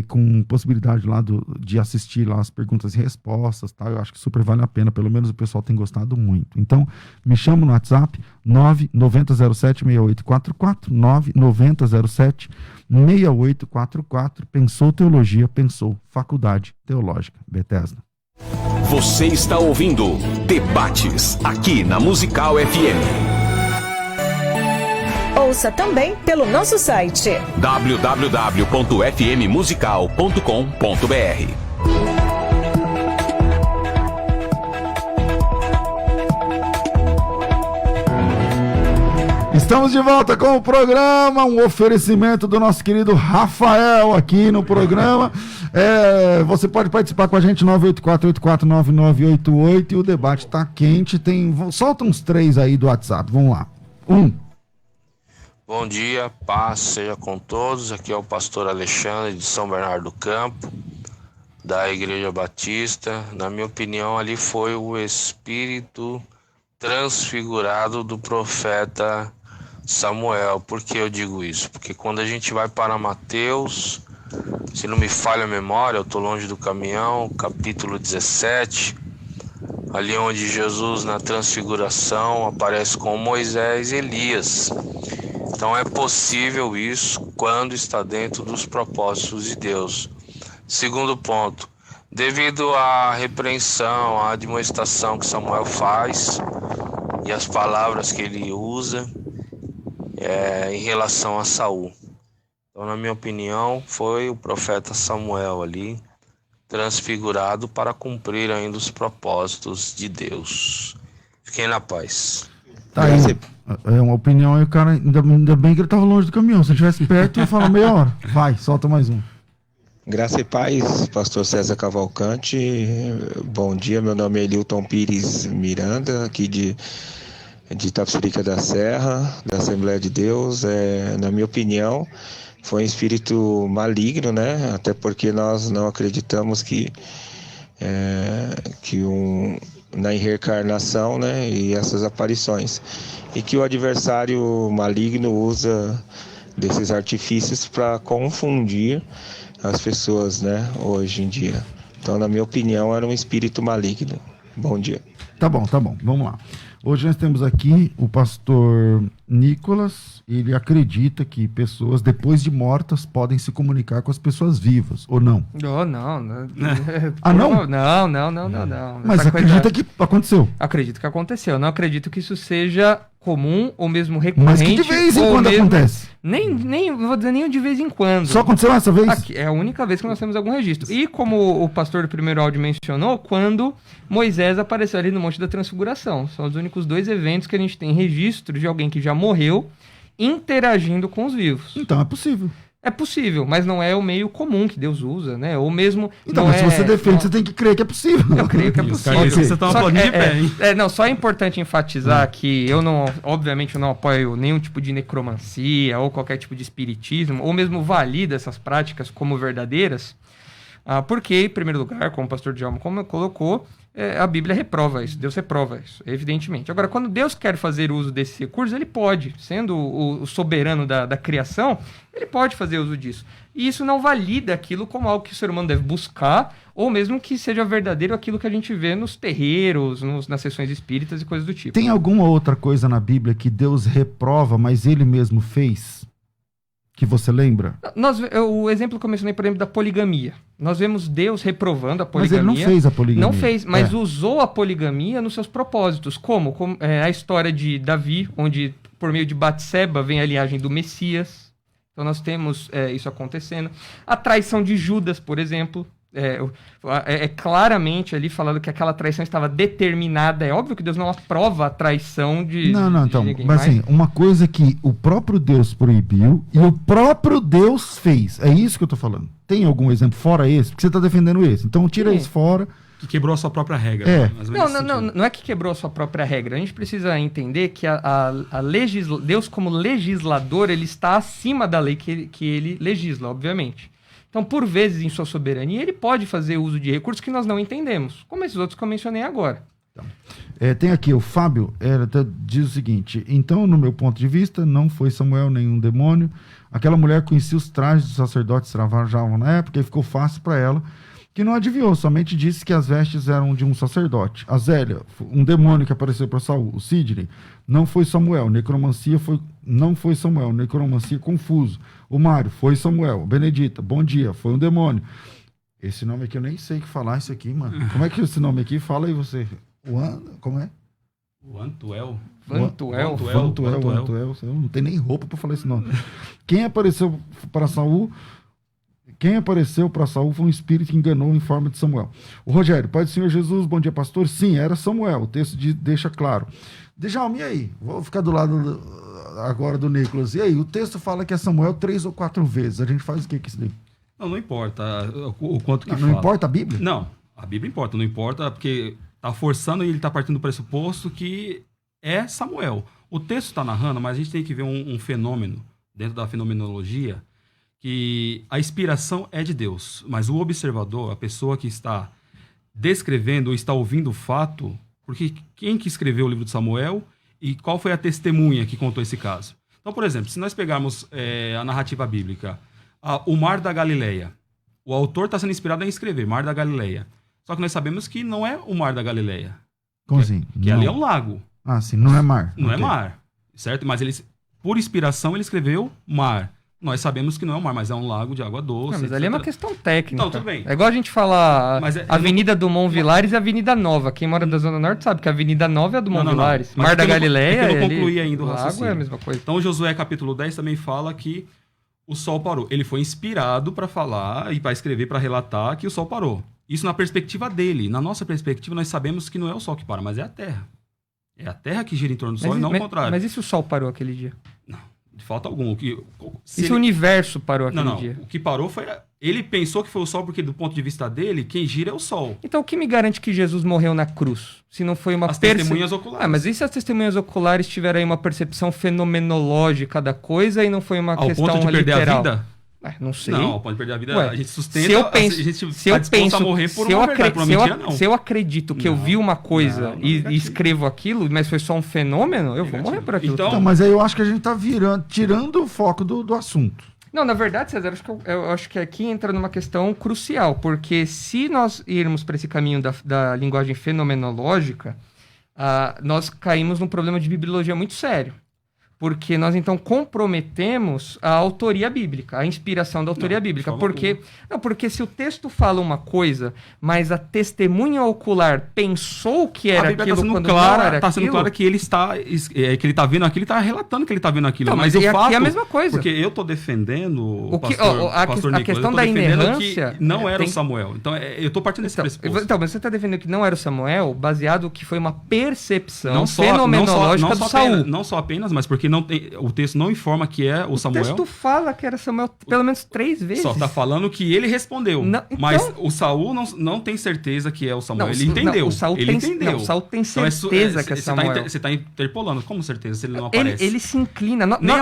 com possibilidade lá de assistir lá as perguntas e respostas. Tá? Eu acho que super vale a pena. Pelo menos o pessoal tem gostado muito. Então, me chama no WhatsApp, 99007-6844, 99007-6844. Pensou teologia, pensou faculdade teológica. Bethesda. Você está ouvindo Debates aqui na Musical FM. Ouça também pelo nosso site www.fmmusical.com.br. Estamos de volta com o programa, um oferecimento do nosso querido Rafael aqui no programa. Você pode participar com a gente, 984-849988, e o debate tá quente. Solta uns 3 aí do WhatsApp, vamos lá. Bom dia, paz seja com todos. Aqui é o pastor Alexandre de São Bernardo do Campo, da Igreja Batista. Na minha opinião, ali foi o espírito transfigurado do profeta Samuel. Por que eu digo isso? Porque quando a gente vai para Mateus, se não me falha a memória, eu estou longe do caminhão, capítulo 17, ali onde Jesus na transfiguração aparece com Moisés e Elias. Então é possível isso quando está dentro dos propósitos de Deus. Segundo ponto, devido à repreensão, à admoestação que Samuel faz e as palavras que ele usa em relação a Saul. Então, na minha opinião, foi o profeta Samuel ali transfigurado para cumprir ainda os propósitos de Deus. Fiquem na paz. Tá aí. É uma opinião, e o cara, ainda bem que ele estava longe do caminhão. Se ele estivesse perto, ia falar meia hora. Vai, solta mais um. Graça e paz, pastor César Cavalcante. Bom dia, meu nome é Elilton Pires Miranda, aqui de Itapecerica da Serra, da Assembleia de Deus. Na minha opinião, foi um espírito maligno, né? Até porque nós não acreditamos na reencarnação, né? E essas aparições. E que o adversário maligno usa desses artifícios para confundir as pessoas, né? Hoje em dia. Então, na minha opinião, era um espírito maligno. Bom dia. Tá bom, vamos lá. Hoje nós temos aqui o pastor Nicolas. Ele acredita que pessoas, depois de mortas, podem se comunicar com as pessoas vivas, ou não? Oh, não. Ah, não? Não. Mas acredita que aconteceu? Acredito que aconteceu. Não acredito que isso seja comum ou mesmo recorrente. Mas que de vez em quando acontece? Nem vou dizer nem de vez em quando. Só aconteceu essa vez? Aqui, é a única vez que nós temos algum registro. E como o pastor do primeiro áudio mencionou, quando Moisés apareceu ali no Monte da Transfiguração. São os únicos 2 eventos que a gente tem registro de alguém que já morreu interagindo com os vivos. Então é possível. É possível, mas não é o meio comum que Deus usa, né? Ou mesmo... Então, mas se você defende, você tem que crer que é possível. Eu creio que é possível. Você tá uma planinha de pé, hein? Só é importante enfatizar que obviamente eu não apoio nenhum tipo de necromancia ou qualquer tipo de espiritismo, ou mesmo valida essas práticas como verdadeiras, porque, em primeiro lugar, como o pastor Djalma colocou, a Bíblia reprova isso, Deus reprova isso, evidentemente. Agora, quando Deus quer fazer uso desses recursos, ele pode, sendo o soberano da criação, ele pode fazer uso disso. E isso não valida aquilo como algo que o ser humano deve buscar, ou mesmo que seja verdadeiro aquilo que a gente vê nos terreiros, nas sessões espíritas e coisas do tipo. Tem alguma outra coisa na Bíblia que Deus reprova, mas ele mesmo fez? Que você lembra? O exemplo que eu mencionei, por exemplo, da poligamia. Nós vemos Deus reprovando a poligamia. Mas ele não fez a poligamia. Não fez, mas usou a poligamia nos seus propósitos. Como? A história de Davi, onde por meio de Batseba vem a linhagem do Messias. Então nós temos isso acontecendo. A traição de Judas, por exemplo. Claramente ali falando que aquela traição estava determinada. É óbvio que Deus não aprova a traição de então, ninguém. Mas assim, uma coisa que o próprio Deus proibiu e o próprio Deus fez. É isso que eu tô falando. Tem algum exemplo fora esse? Porque você tá defendendo esse. Então tira esse fora. Que quebrou a sua própria regra. Não é que quebrou a sua própria regra. A gente precisa entender que Deus, como legislador, ele está acima da lei que ele legisla, obviamente. Então, por vezes, em sua soberania, ele pode fazer uso de recursos que nós não entendemos, como esses outros que eu mencionei agora. Tem aqui, o Fábio diz o seguinte: então, no meu ponto de vista, não foi Samuel nenhum demônio. Aquela mulher conhecia os trajes dos sacerdotes trabalhavam na época e ficou fácil para ela, que não adivinhou, somente disse que as vestes eram de um sacerdote. A Zélia, um demônio que apareceu para Saul. O Sidney, não foi Samuel. Necromancia não foi Samuel. Necromancia confuso. O Mário, foi Samuel. Benedita, bom dia, foi um demônio. Esse nome aqui eu nem sei que falar isso aqui, mano. Como é que é esse nome aqui? Fala aí você. Como é? Vantuel. Eu não tenho nem roupa para falar esse nome. Quem apareceu para Saul foi um espírito que enganou em forma de Samuel. O Rogério, Pai do Senhor Jesus, bom dia, pastor. Sim, era Samuel. O texto deixa claro. Djalma, e aí? Vou ficar do lado agora do Nicolas. E aí, o texto fala que é Samuel 3 ou 4 vezes. A gente faz o que com isso daí? Não importa o quanto que não fala. Não importa a Bíblia? Não, a Bíblia importa. Não importa porque tá forçando e ele tá partindo do pressuposto que é Samuel. O texto está narrando, mas a gente tem que ver um fenômeno dentro da fenomenologia, que a inspiração é de Deus, mas o observador, a pessoa que está descrevendo ou está ouvindo o fato, porque quem que escreveu o livro de Samuel e qual foi a testemunha que contou esse caso? Então, por exemplo, se nós pegarmos a narrativa bíblica, o Mar da Galileia, o autor está sendo inspirado em escrever Mar da Galileia, só que nós sabemos que não é o Mar da Galileia. Como assim? Que ali é um lago. Ah, sim, não é mar. Não é mar, certo? Mas ele, por inspiração, ele escreveu mar. Nós sabemos que não é um mar, mas é um lago de água doce. Não, mas ali é uma questão técnica. Então, tudo bem. É igual a gente falar Avenida Dumont Vilares e Avenida Nova. Quem mora da Zona Norte sabe que a Avenida Nova é a Dumont Vilares. Mar da Galileia... Eu não concluí ainda o lago raciocínio. É a mesma coisa. Então, Josué capítulo 10 também fala que o sol parou. Ele foi inspirado para falar e para escrever, para relatar que o sol parou. Isso na perspectiva dele. Na nossa perspectiva, nós sabemos que não é o sol que para, mas é a Terra. É a Terra que gira em torno do sol e não o contrário. Mas e se o sol parou aquele dia? Não, de falta alguma. Se o universo parou aquele dia? O que parou foi... Ele pensou que foi o sol porque, do ponto de vista dele, quem gira é o sol. Então, o que me garante que Jesus morreu na cruz? Se não foi uma testemunhas oculares. Mas e se as testemunhas oculares tiveram aí uma percepção fenomenológica da coisa e não foi uma questão literal? Ao ponto de perder a vida? Não sei. Não, ao ponto de perder a vida, a gente sustenta... Se eu penso, a gente está disposto a morrer por uma verdade, por uma mentira, não. Se eu acredito que eu vi uma coisa e escrevo aquilo, mas foi só um fenômeno, eu vou morrer por aquilo. Então, mas aí eu acho que a gente está tirando o foco do assunto. Não, na verdade, César, eu acho que aqui entra numa questão crucial, porque se nós irmos para esse caminho da linguagem fenomenológica, nós caímos num problema de bibliologia muito sério. Porque nós, então, comprometemos a autoria bíblica, a inspiração da autoria bíblica. Porque se o texto fala uma coisa, mas a testemunha ocular pensou que era aquilo quando não era aquilo... Está sendo claro que ele está vendo aquilo, ele está relatando que ele está vendo aquilo. Não, mas o fato, é a mesma coisa. Porque eu estou defendendo a questão da inerrância... Que não era o Samuel. Então, eu estou partindo desse pressuposto. Então, mas você está defendendo que não era o Samuel, baseado que foi uma percepção fenomenológica do Saul. Não só apenas, mas porque o texto não informa que é o Samuel. O texto fala que era Samuel pelo menos 3 vezes. Só está falando que ele respondeu. Não, então... Mas o Saul não tem certeza que é o Samuel. Ele entendeu. O Saul entendeu. O Saul tem certeza que é Samuel. Você está interpolando. Como certeza? Se ele não aparece. Ele se inclina. Nem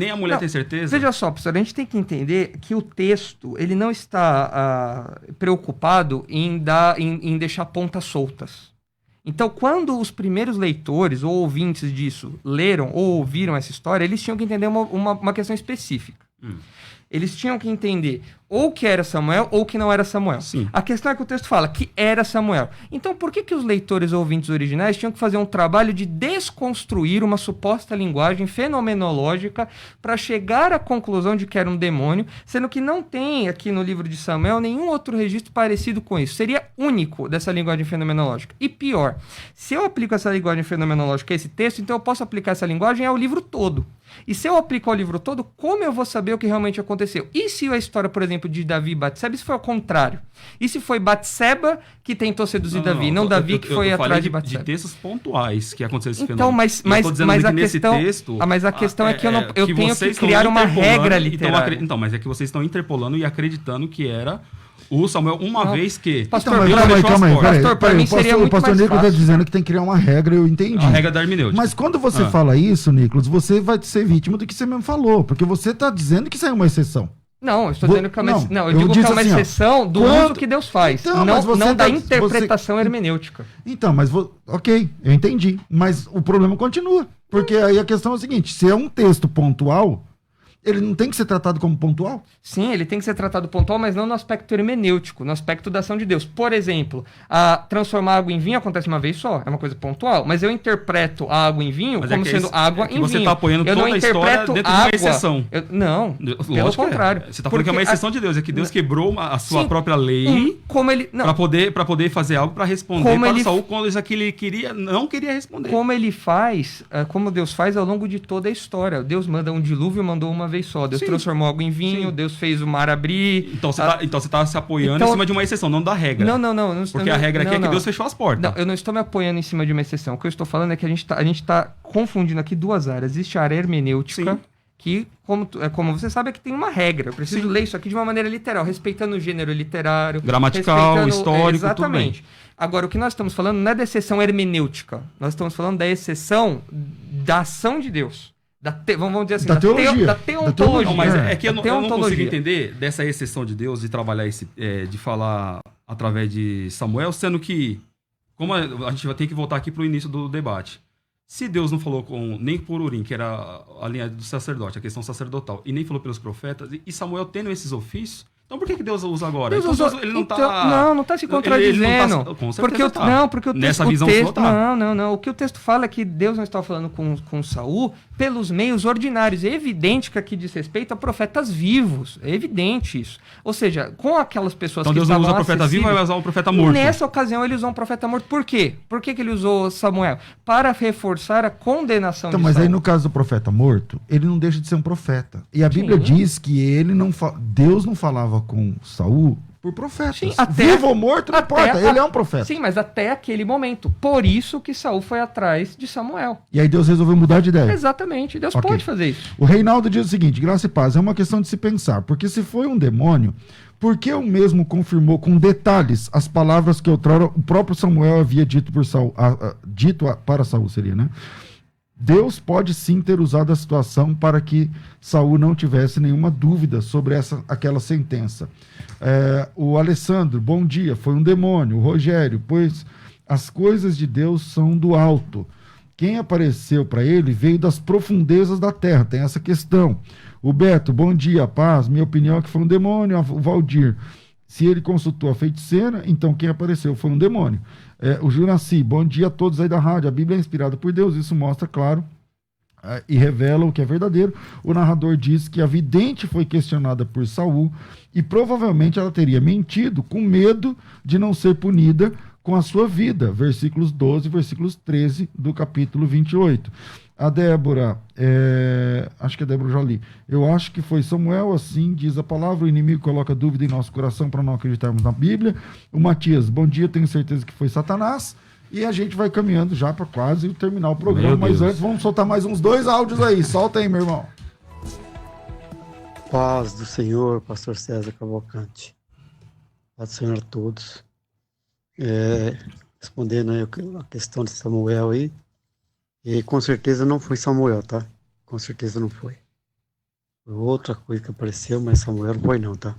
a mulher tem certeza. Veja só, professor. A gente tem que entender que o texto ele não está preocupado em deixar pontas soltas. Então, quando os primeiros leitores ou ouvintes disso leram ou ouviram essa história, eles tinham que entender uma questão específica. Eles tinham que entender ou que era Samuel ou que não era Samuel. Sim. A questão é que o texto fala que era Samuel. Então, por que os leitores ou ouvintes originais tinham que fazer um trabalho de desconstruir uma suposta linguagem fenomenológica para chegar à conclusão de que era um demônio, sendo que não tem aqui no livro de Samuel nenhum outro registro parecido com isso? Seria único dessa linguagem fenomenológica. E pior, se eu aplico essa linguagem fenomenológica a esse texto, então eu posso aplicar essa linguagem ao livro todo. E se eu aplico ao livro todo, como eu vou saber o que realmente aconteceu? E se a história, por exemplo, de Davi e Batseba, isso foi ao contrário? E se foi Batseba que tentou seduzir Davi, não Davi que foi atrás de Batseba? De textos pontuais que aconteceu esse então, fenômeno. Mas a questão é que eu tenho que criar uma regra literária. Então, mas é que vocês estão interpolando e acreditando que era o Samuel, vez que... Pastor, calma aí. O pastor Nicolas está dizendo que tem que criar uma regra, eu entendi. A regra da hermenêutica. Mas quando você fala isso, Nicolas, você vai ser vítima do que você mesmo falou, porque você está dizendo que isso é uma exceção. Não, eu estou dizendo que é uma exceção. Não, eu digo que é uma exceção do uso que Deus faz, não da interpretação hermenêutica. Então, mas... Ok, eu entendi. Mas o problema continua. Porque aí a questão é a seguinte, se é um texto pontual... Ele não tem que ser tratado como pontual? Sim, ele tem que ser tratado pontual, mas não no aspecto hermenêutico, no aspecto da ação de Deus. Por exemplo, transformar água em vinho acontece uma vez só, é uma coisa pontual, mas eu interpreto a água em vinho como sendo água em vinho. Você está apoiando toda a história dentro de uma exceção. Não, pelo contrário. Você está falando que é uma exceção de Deus, é que Deus quebrou a sua própria lei para poder fazer algo para responder para Saul quando isso aqui ele não queria responder. Como ele faz, como Deus faz ao longo de toda a história. Deus manda um dilúvio, mandou uma vez vez só. Deus Sim. transformou água em vinho, Sim. Deus fez o mar abrir. Então você tá se apoiando em cima de uma exceção, não da regra. Não. Porque a regra aqui é que Deus fechou as portas. Não, eu não estou me apoiando em cima de uma exceção. O que eu estou falando é que a gente tá confundindo aqui duas áreas. Existe a área hermenêutica, Sim. que, como você sabe, é que tem uma regra. Eu preciso ler isso aqui de uma maneira literal, respeitando o gênero literário. Gramatical, histórico, exatamente. tudo bem. Agora, o que nós estamos falando não é da exceção hermenêutica. Nós estamos falando da exceção da ação de Deus. Vamos dizer assim, Da teologia. Da teontologia. Não, mas é que eu não consigo teontologia. entender dessa exceção de Deus de trabalhar de falar através de Samuel, sendo que, como a gente vai ter que voltar aqui para o início do debate. Se Deus não falou nem por Urim, que era a linha do sacerdote, a questão sacerdotal, e nem falou pelos profetas, e Samuel tendo esses ofícios, então por que Deus usa agora? Deus Então, ele não não está se contradizendo. Com certeza Porque o texto, nessa visão sua tá. Não. O que o texto fala é que Deus não está falando com Saul pelos meios ordinários. É evidente que aqui diz respeito a profetas vivos. É evidente isso. Ou seja, com aquelas pessoas então que Deus não usa o profeta vivo, vai usar o profeta morto. Nessa ocasião ele usou um profeta morto. Por quê? Por que ele usou Samuel? Para reforçar a condenação Então, de mas Saul. aí no caso do profeta morto, ele não deixa de ser um profeta. E a Bíblia diz que Deus não falava com Saul por profetas. Sim, vivo ou morto, não importa, ele é um profeta. Sim, mas até aquele momento. Por isso que Saul foi atrás de Samuel. E aí Deus resolveu mudar de ideia. Exatamente, Deus Ok. pode fazer isso. O Reinaldo diz o seguinte: graça e paz, é uma questão de se pensar, porque se foi um demônio, por que o mesmo confirmou com detalhes as palavras que outrora o próprio Samuel havia dito para Saul, seria, né? Deus pode sim ter usado a situação para que Saul não tivesse nenhuma dúvida sobre aquela sentença. O Alessandro, bom dia, foi um demônio. O Rogério, pois as coisas de Deus são do alto. Quem apareceu para ele veio das profundezas da terra, tem essa questão. O Beto, bom dia, paz. Minha opinião é que foi um demônio. O Valdir, se ele consultou a feiticeira, então quem apareceu foi um demônio. O Juraci, bom dia a todos aí da rádio. A Bíblia é inspirada por Deus, isso mostra, claro, e revela o que é verdadeiro. O narrador diz que a vidente foi questionada por Saul e provavelmente ela teria mentido com medo de não ser punida com a sua vida. Versículos 12 e versículos 13 do capítulo 28. A Débora, acho que a Débora já li. Eu acho que foi Samuel, assim diz a palavra, o inimigo coloca dúvida em nosso coração para não acreditarmos na Bíblia. O Matias, bom dia, tenho certeza que foi Satanás. E a gente vai caminhando já para quase terminar o programa, mas antes vamos soltar mais uns 2 áudios aí. Solta aí, meu irmão. Paz do Senhor, pastor César Cavalcante. Paz do Senhor a todos. Respondendo aí a questão de Samuel aí, e com certeza não foi Samuel, tá? Com certeza não foi. Foi outra coisa que apareceu, mas Samuel não foi não, tá?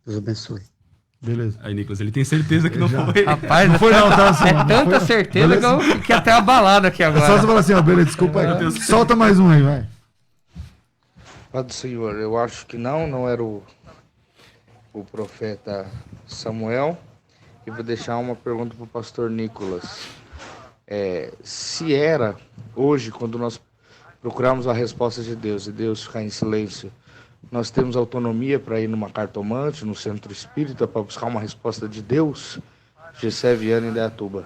Deus abençoe. Beleza. Aí, Nicolas, ele tem certeza que não foi. Rapaz, não foi não, tá? Tanta certeza que eu fiquei até abalado aqui agora. É só você falar assim, ó, beleza, desculpa aí. Solta mais um aí, vai. Pai do Senhor, eu acho que não era o profeta Samuel. E vou deixar uma pergunta para o pastor Nicolas. Se era, hoje, quando nós procuramos a resposta de Deus e Deus ficar em silêncio, nós temos autonomia para ir numa cartomante, no centro espírita, para buscar uma resposta de Deus? Gessé Viana, Indaiatuba.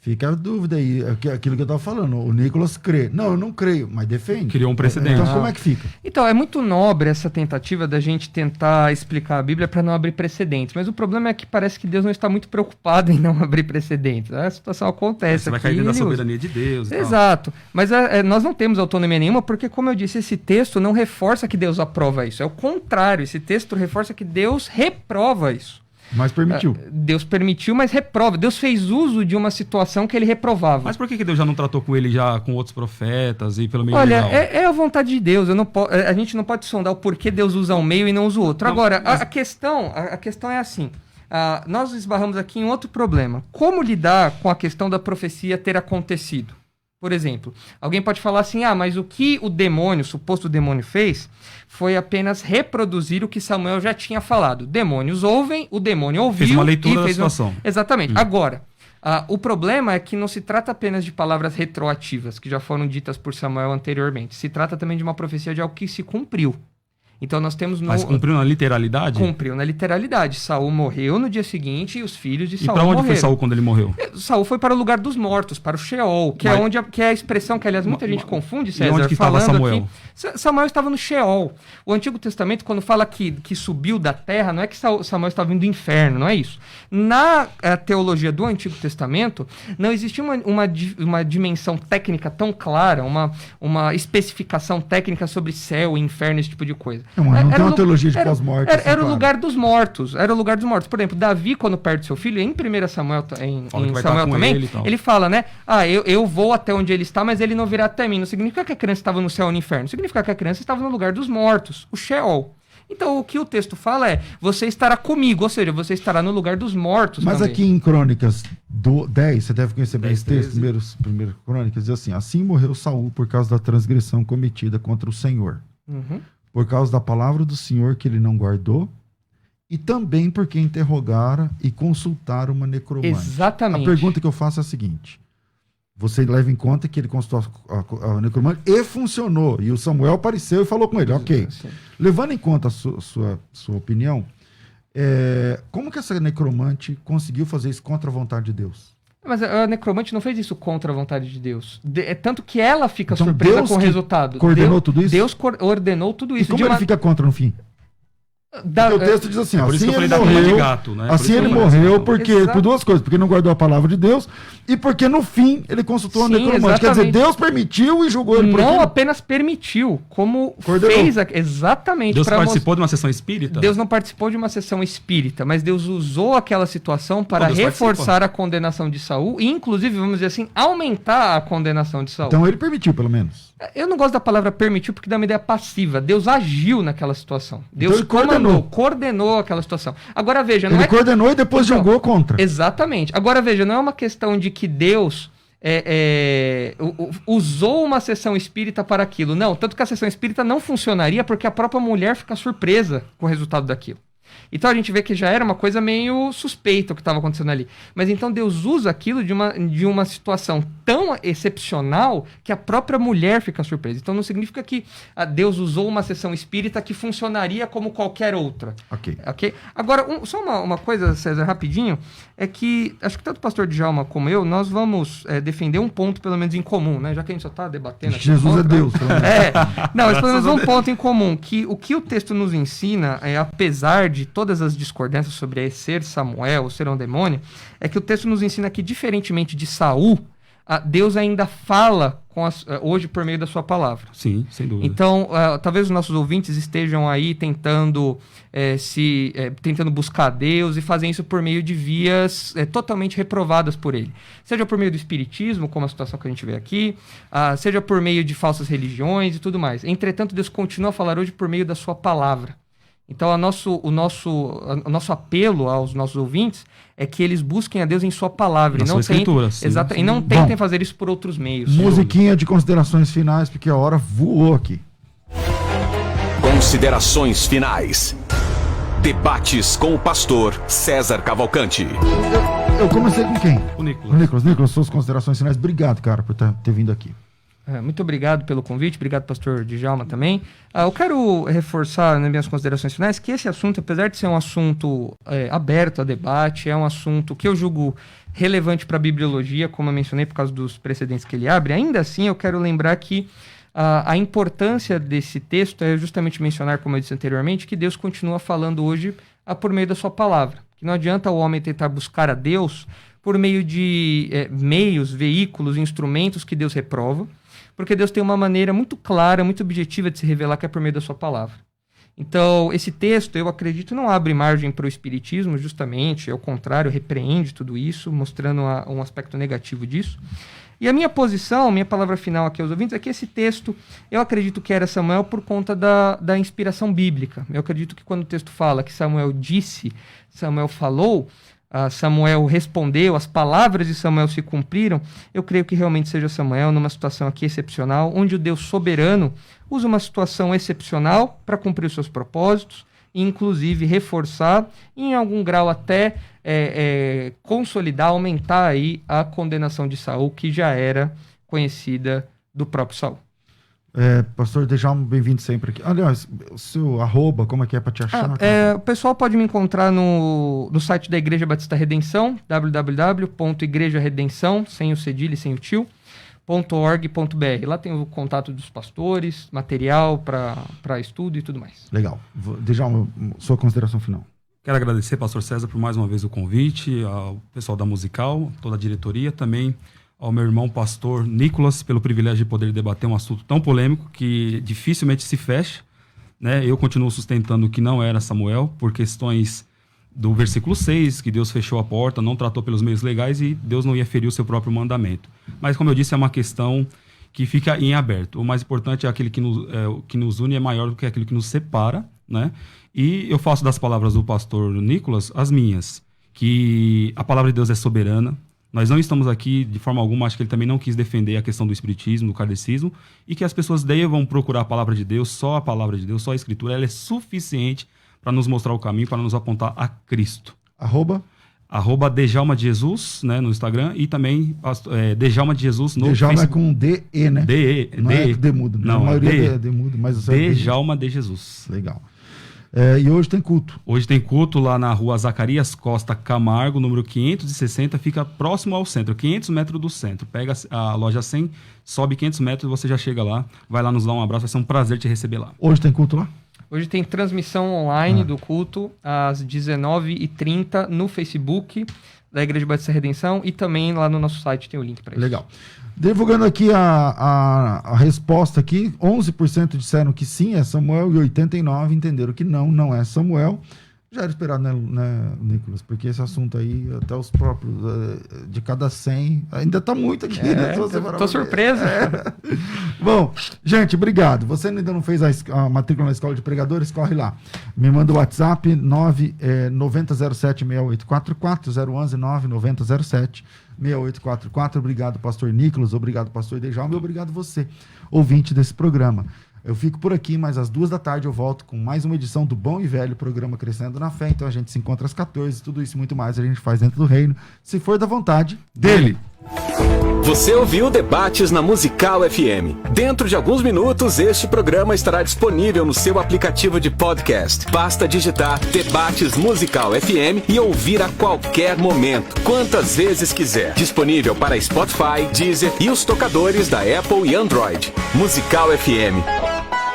Fica a dúvida aí, aquilo que eu estava falando, o Nicolas crê. Não, eu não creio, mas defende. Criou um precedente. Então como é que fica? Então, é muito nobre essa tentativa da gente tentar explicar a Bíblia para não abrir precedentes, mas o problema é que parece que Deus não está muito preocupado em não abrir precedentes. A situação acontece. Você vai cair dentro da soberania de Deus. Exato. Mas nós não temos autonomia nenhuma, porque, como eu disse, esse texto não reforça que Deus aprova isso. É o contrário, esse texto reforça que Deus reprova isso. Mas permitiu. Deus permitiu, mas reprova. Deus fez uso de uma situação que ele reprovava. Mas por que Deus já não tratou com ele já com outros profetas e pelo meio? Olha, é a vontade de Deus. A gente não pode sondar o porquê Deus usa um meio e não usa o outro. Agora, a questão é assim. Nós esbarramos aqui em outro problema. Como lidar com a questão da profecia ter acontecido? Por exemplo, alguém pode falar assim, mas o que o suposto demônio fez foi apenas reproduzir o que Samuel já tinha falado. Demônios ouvem, o demônio ouviu... Fez uma leitura da situação. Exatamente. Agora, o problema é que não se trata apenas de palavras retroativas, que já foram ditas por Samuel anteriormente. Se trata também de uma profecia de algo que se cumpriu. Então nós temos... Mas cumpriu na literalidade? Cumpriu na literalidade. Saul morreu no dia seguinte e os filhos de Saul morreram. E para onde morreram. foi Saul quando ele morreu? Saul foi para o lugar dos mortos, para o Sheol, que é onde que é a expressão que, aliás, muita gente confunde, César, onde que estava Samuel? Aqui. Samuel estava no Sheol. O Antigo Testamento, quando fala que subiu da terra, não é que Samuel estava vindo do inferno, não é isso. Na teologia do Antigo Testamento, não existia uma dimensão técnica tão clara, uma especificação técnica sobre céu, inferno, esse tipo de coisa. Não tem uma teologia de pós-morte. Era o lugar dos mortos. Era o lugar dos mortos. Por exemplo, Davi, quando perde seu filho, em 1 Samuel, em Samuel também, ele fala, né? Eu vou até onde ele está, mas ele não virá até mim. Não significa que a criança estava no céu ou no inferno. Significa que a criança estava no lugar dos mortos, o Sheol. Então, o que o texto fala é, você estará comigo, ou seja, você estará no lugar dos mortos. Mas também. aqui em Crônicas 10, você deve conhecer bem esse texto, primeiro Crônicas, diz assim morreu Saul por causa da transgressão cometida contra o Senhor. Por causa da palavra do Senhor que ele não guardou, e também porque interrogara e consultaram uma necromante. Exatamente. A pergunta que eu faço é a seguinte: você leva em conta que ele consultou a necromante e funcionou, e o Samuel apareceu e falou com ele, ok. Sim. Levando em conta a sua opinião, como que essa necromante conseguiu fazer isso contra a vontade de Deus? Mas a necromante não fez isso contra a vontade de Deus. É tanto que ela fica surpresa Deus com o resultado. Coordenou tudo isso? Deus ordenou tudo isso. E como ele fica contra no fim? Porque o texto diz assim, assim ele morreu, gato, né? Assim ele morreu porque, por duas coisas, porque não guardou a palavra de Deus e porque no fim ele consultou a necromante. Exatamente. Quer dizer, Deus permitiu e julgou ele por Não aquilo. apenas permitiu, como Coordenou. fez exatamente. Deus participou de uma sessão espírita? Deus não participou de uma sessão espírita, mas Deus usou aquela situação para reforçar a condenação de Saul e, inclusive, vamos dizer assim, aumentar a condenação de Saul. Então ele permitiu, pelo menos. Eu não gosto da palavra permitiu porque dá uma ideia passiva. Deus agiu naquela situação. Deus então coordenou aquela situação. Agora veja, não ele é coordenou e depois julgou contra. Exatamente. Agora veja, não é uma questão de que Deus usou uma sessão espírita para aquilo. Não, tanto que a sessão espírita não funcionaria porque a própria mulher fica surpresa com o resultado daquilo. Então a gente vê que já era uma coisa meio suspeita o que estava acontecendo ali. Mas então Deus usa aquilo de uma situação tão excepcional que a própria mulher fica surpresa. Então não significa que Deus usou uma sessão espírita que funcionaria como qualquer outra. Ok? Agora, só uma coisa, César, rapidinho, é que acho que tanto o pastor Djalma como eu, nós vamos defender um ponto pelo menos em comum, né? Já que a gente só está debatendo aqui. Jesus é Deus. Não, mas pelo menos um ponto em comum, que o que o texto nos ensina, apesar de todas as discordâncias sobre ser Samuel ou ser um demônio, é que o texto nos ensina que, diferentemente de Saul, Deus ainda fala hoje por meio da sua palavra. Sim, sem dúvida. Então, talvez os nossos ouvintes estejam aí tentando buscar Deus e fazem isso por meio de vias totalmente reprovadas por ele. Seja por meio do espiritismo, como a situação que a gente vê aqui, seja por meio de falsas religiões e tudo mais. Entretanto, Deus continua a falar hoje por meio da sua palavra. Então, o nosso apelo aos nossos ouvintes é que eles busquem a Deus em sua palavra. Na sua escritura, sim. Exato, e não tentem fazer isso por outros meios. Musiquinha de considerações finais, porque a hora voou aqui. Considerações finais. Debates com o pastor César Cavalcante. Eu comecei com quem? O Nicolas. Nicolas, suas considerações finais. Obrigado, cara, por ter vindo aqui. Muito obrigado pelo convite, obrigado, pastor Djalma, também. Eu quero reforçar nas minhas considerações finais que esse assunto, apesar de ser um assunto aberto a debate, é um assunto que eu julgo relevante para a bibliologia, como eu mencionei, por causa dos precedentes que ele abre. Ainda assim, eu quero lembrar que a importância desse texto é justamente mencionar, como eu disse anteriormente, que Deus continua falando hoje por meio da sua palavra. Que não adianta o homem tentar buscar a Deus por meio de meios, veículos, instrumentos que Deus reprova, porque Deus tem uma maneira muito clara, muito objetiva de se revelar, que é por meio da sua palavra. Então, esse texto, eu acredito, não abre margem para o espiritismo, justamente, ao contrário, repreende tudo isso, mostrando um aspecto negativo disso. E a minha posição, minha palavra final aqui aos ouvintes, é que esse texto, eu acredito que era Samuel por conta da inspiração bíblica. Eu acredito que quando o texto fala que Samuel disse, Samuel falou, Samuel respondeu, as palavras de Samuel se cumpriram, eu creio que realmente seja Samuel numa situação aqui excepcional, onde o Deus soberano usa uma situação excepcional para cumprir os seus propósitos, e inclusive reforçar, e em algum grau até consolidar, aumentar aí a condenação de Saul, que já era conhecida do próprio Saul. Pastor Dejalma, bem-vindo sempre aqui. Aliás, o seu @ como é que é para te achar? O pessoal pode me encontrar no site da Igreja Batista Redenção, www.igrejaredenção, sem o cedilho e sem o tio, .org.br. Lá tem o contato dos pastores, material para estudo e tudo mais. Legal. Dejalma, sua consideração final. Quero agradecer, pastor César, por mais uma vez o convite, ao pessoal da Musical, toda a diretoria, também ao meu irmão pastor Nicolas, pelo privilégio de poder debater um assunto tão polêmico que dificilmente se fecha, né? Eu continuo sustentando que não era Samuel, por questões do versículo 6, que Deus fechou a porta, não tratou pelos meios legais e Deus não ia ferir o seu próprio mandamento. Mas, como eu disse, é uma questão que fica em aberto. O mais importante é aquele que nos une é maior do que aquilo que nos separa, né? E eu faço das palavras do pastor Nicolas as minhas, que a palavra de Deus é soberana. Nós não estamos aqui, de forma alguma, acho que ele também não quis defender a questão do espiritismo, do kardecismo, e que as pessoas devam procurar a palavra de Deus, só a palavra de Deus, só a escritura, ela é suficiente para nos mostrar o caminho, para nos apontar a Cristo. @ Dejalma de Jesus, né, no Instagram, e também Dejalma de Jesus no Dejalma Facebook. é com D-E, né? Não é D mudo. Não, a maioria é D mudo, mas Dejalma de Jesus. Legal. E hoje tem culto. Hoje tem culto lá na rua Zacarias Costa Camargo, número 560, fica próximo ao centro, 500 metros do centro. Pega a loja 100, sobe 500 metros e você já chega lá. Vai lá nos dar um abraço, vai ser um prazer te receber lá. Hoje tem culto lá? Hoje tem transmissão online do culto às 19h30 no Facebook da Igreja Batista Redenção e também lá no nosso site tem o link para isso. Legal. Divulgando aqui a resposta aqui, 11% disseram que sim, é Samuel, e 89% entenderam que não é Samuel. Já era esperado, né, Nicolas? Porque esse assunto aí, até os próprios, de cada 100, ainda tá muito aqui, né? Tô surpreso. Bom, gente, obrigado. Você ainda não fez a matrícula na Escola de Pregadores? Corre lá. Me manda o WhatsApp, 9007-6844, 011-99007-6844. Obrigado, pastor Nicolas. Obrigado, pastor Dejalma. E obrigado você, ouvinte desse programa. Eu fico por aqui, mas às 14h eu volto com mais uma edição do Bom e Velho programa Crescendo na Fé. Então a gente se encontra às 14h, tudo isso e muito mais a gente faz dentro do reino, se for da vontade dele. Você ouviu Debates na Musical FM. Dentro de alguns minutos, este programa estará disponível no seu aplicativo de podcast. Basta digitar Debates Musical FM e ouvir a qualquer momento, quantas vezes quiser. Disponível para Spotify, Deezer e os tocadores da Apple e Android. Musical FM.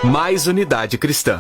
Mais unidade cristã.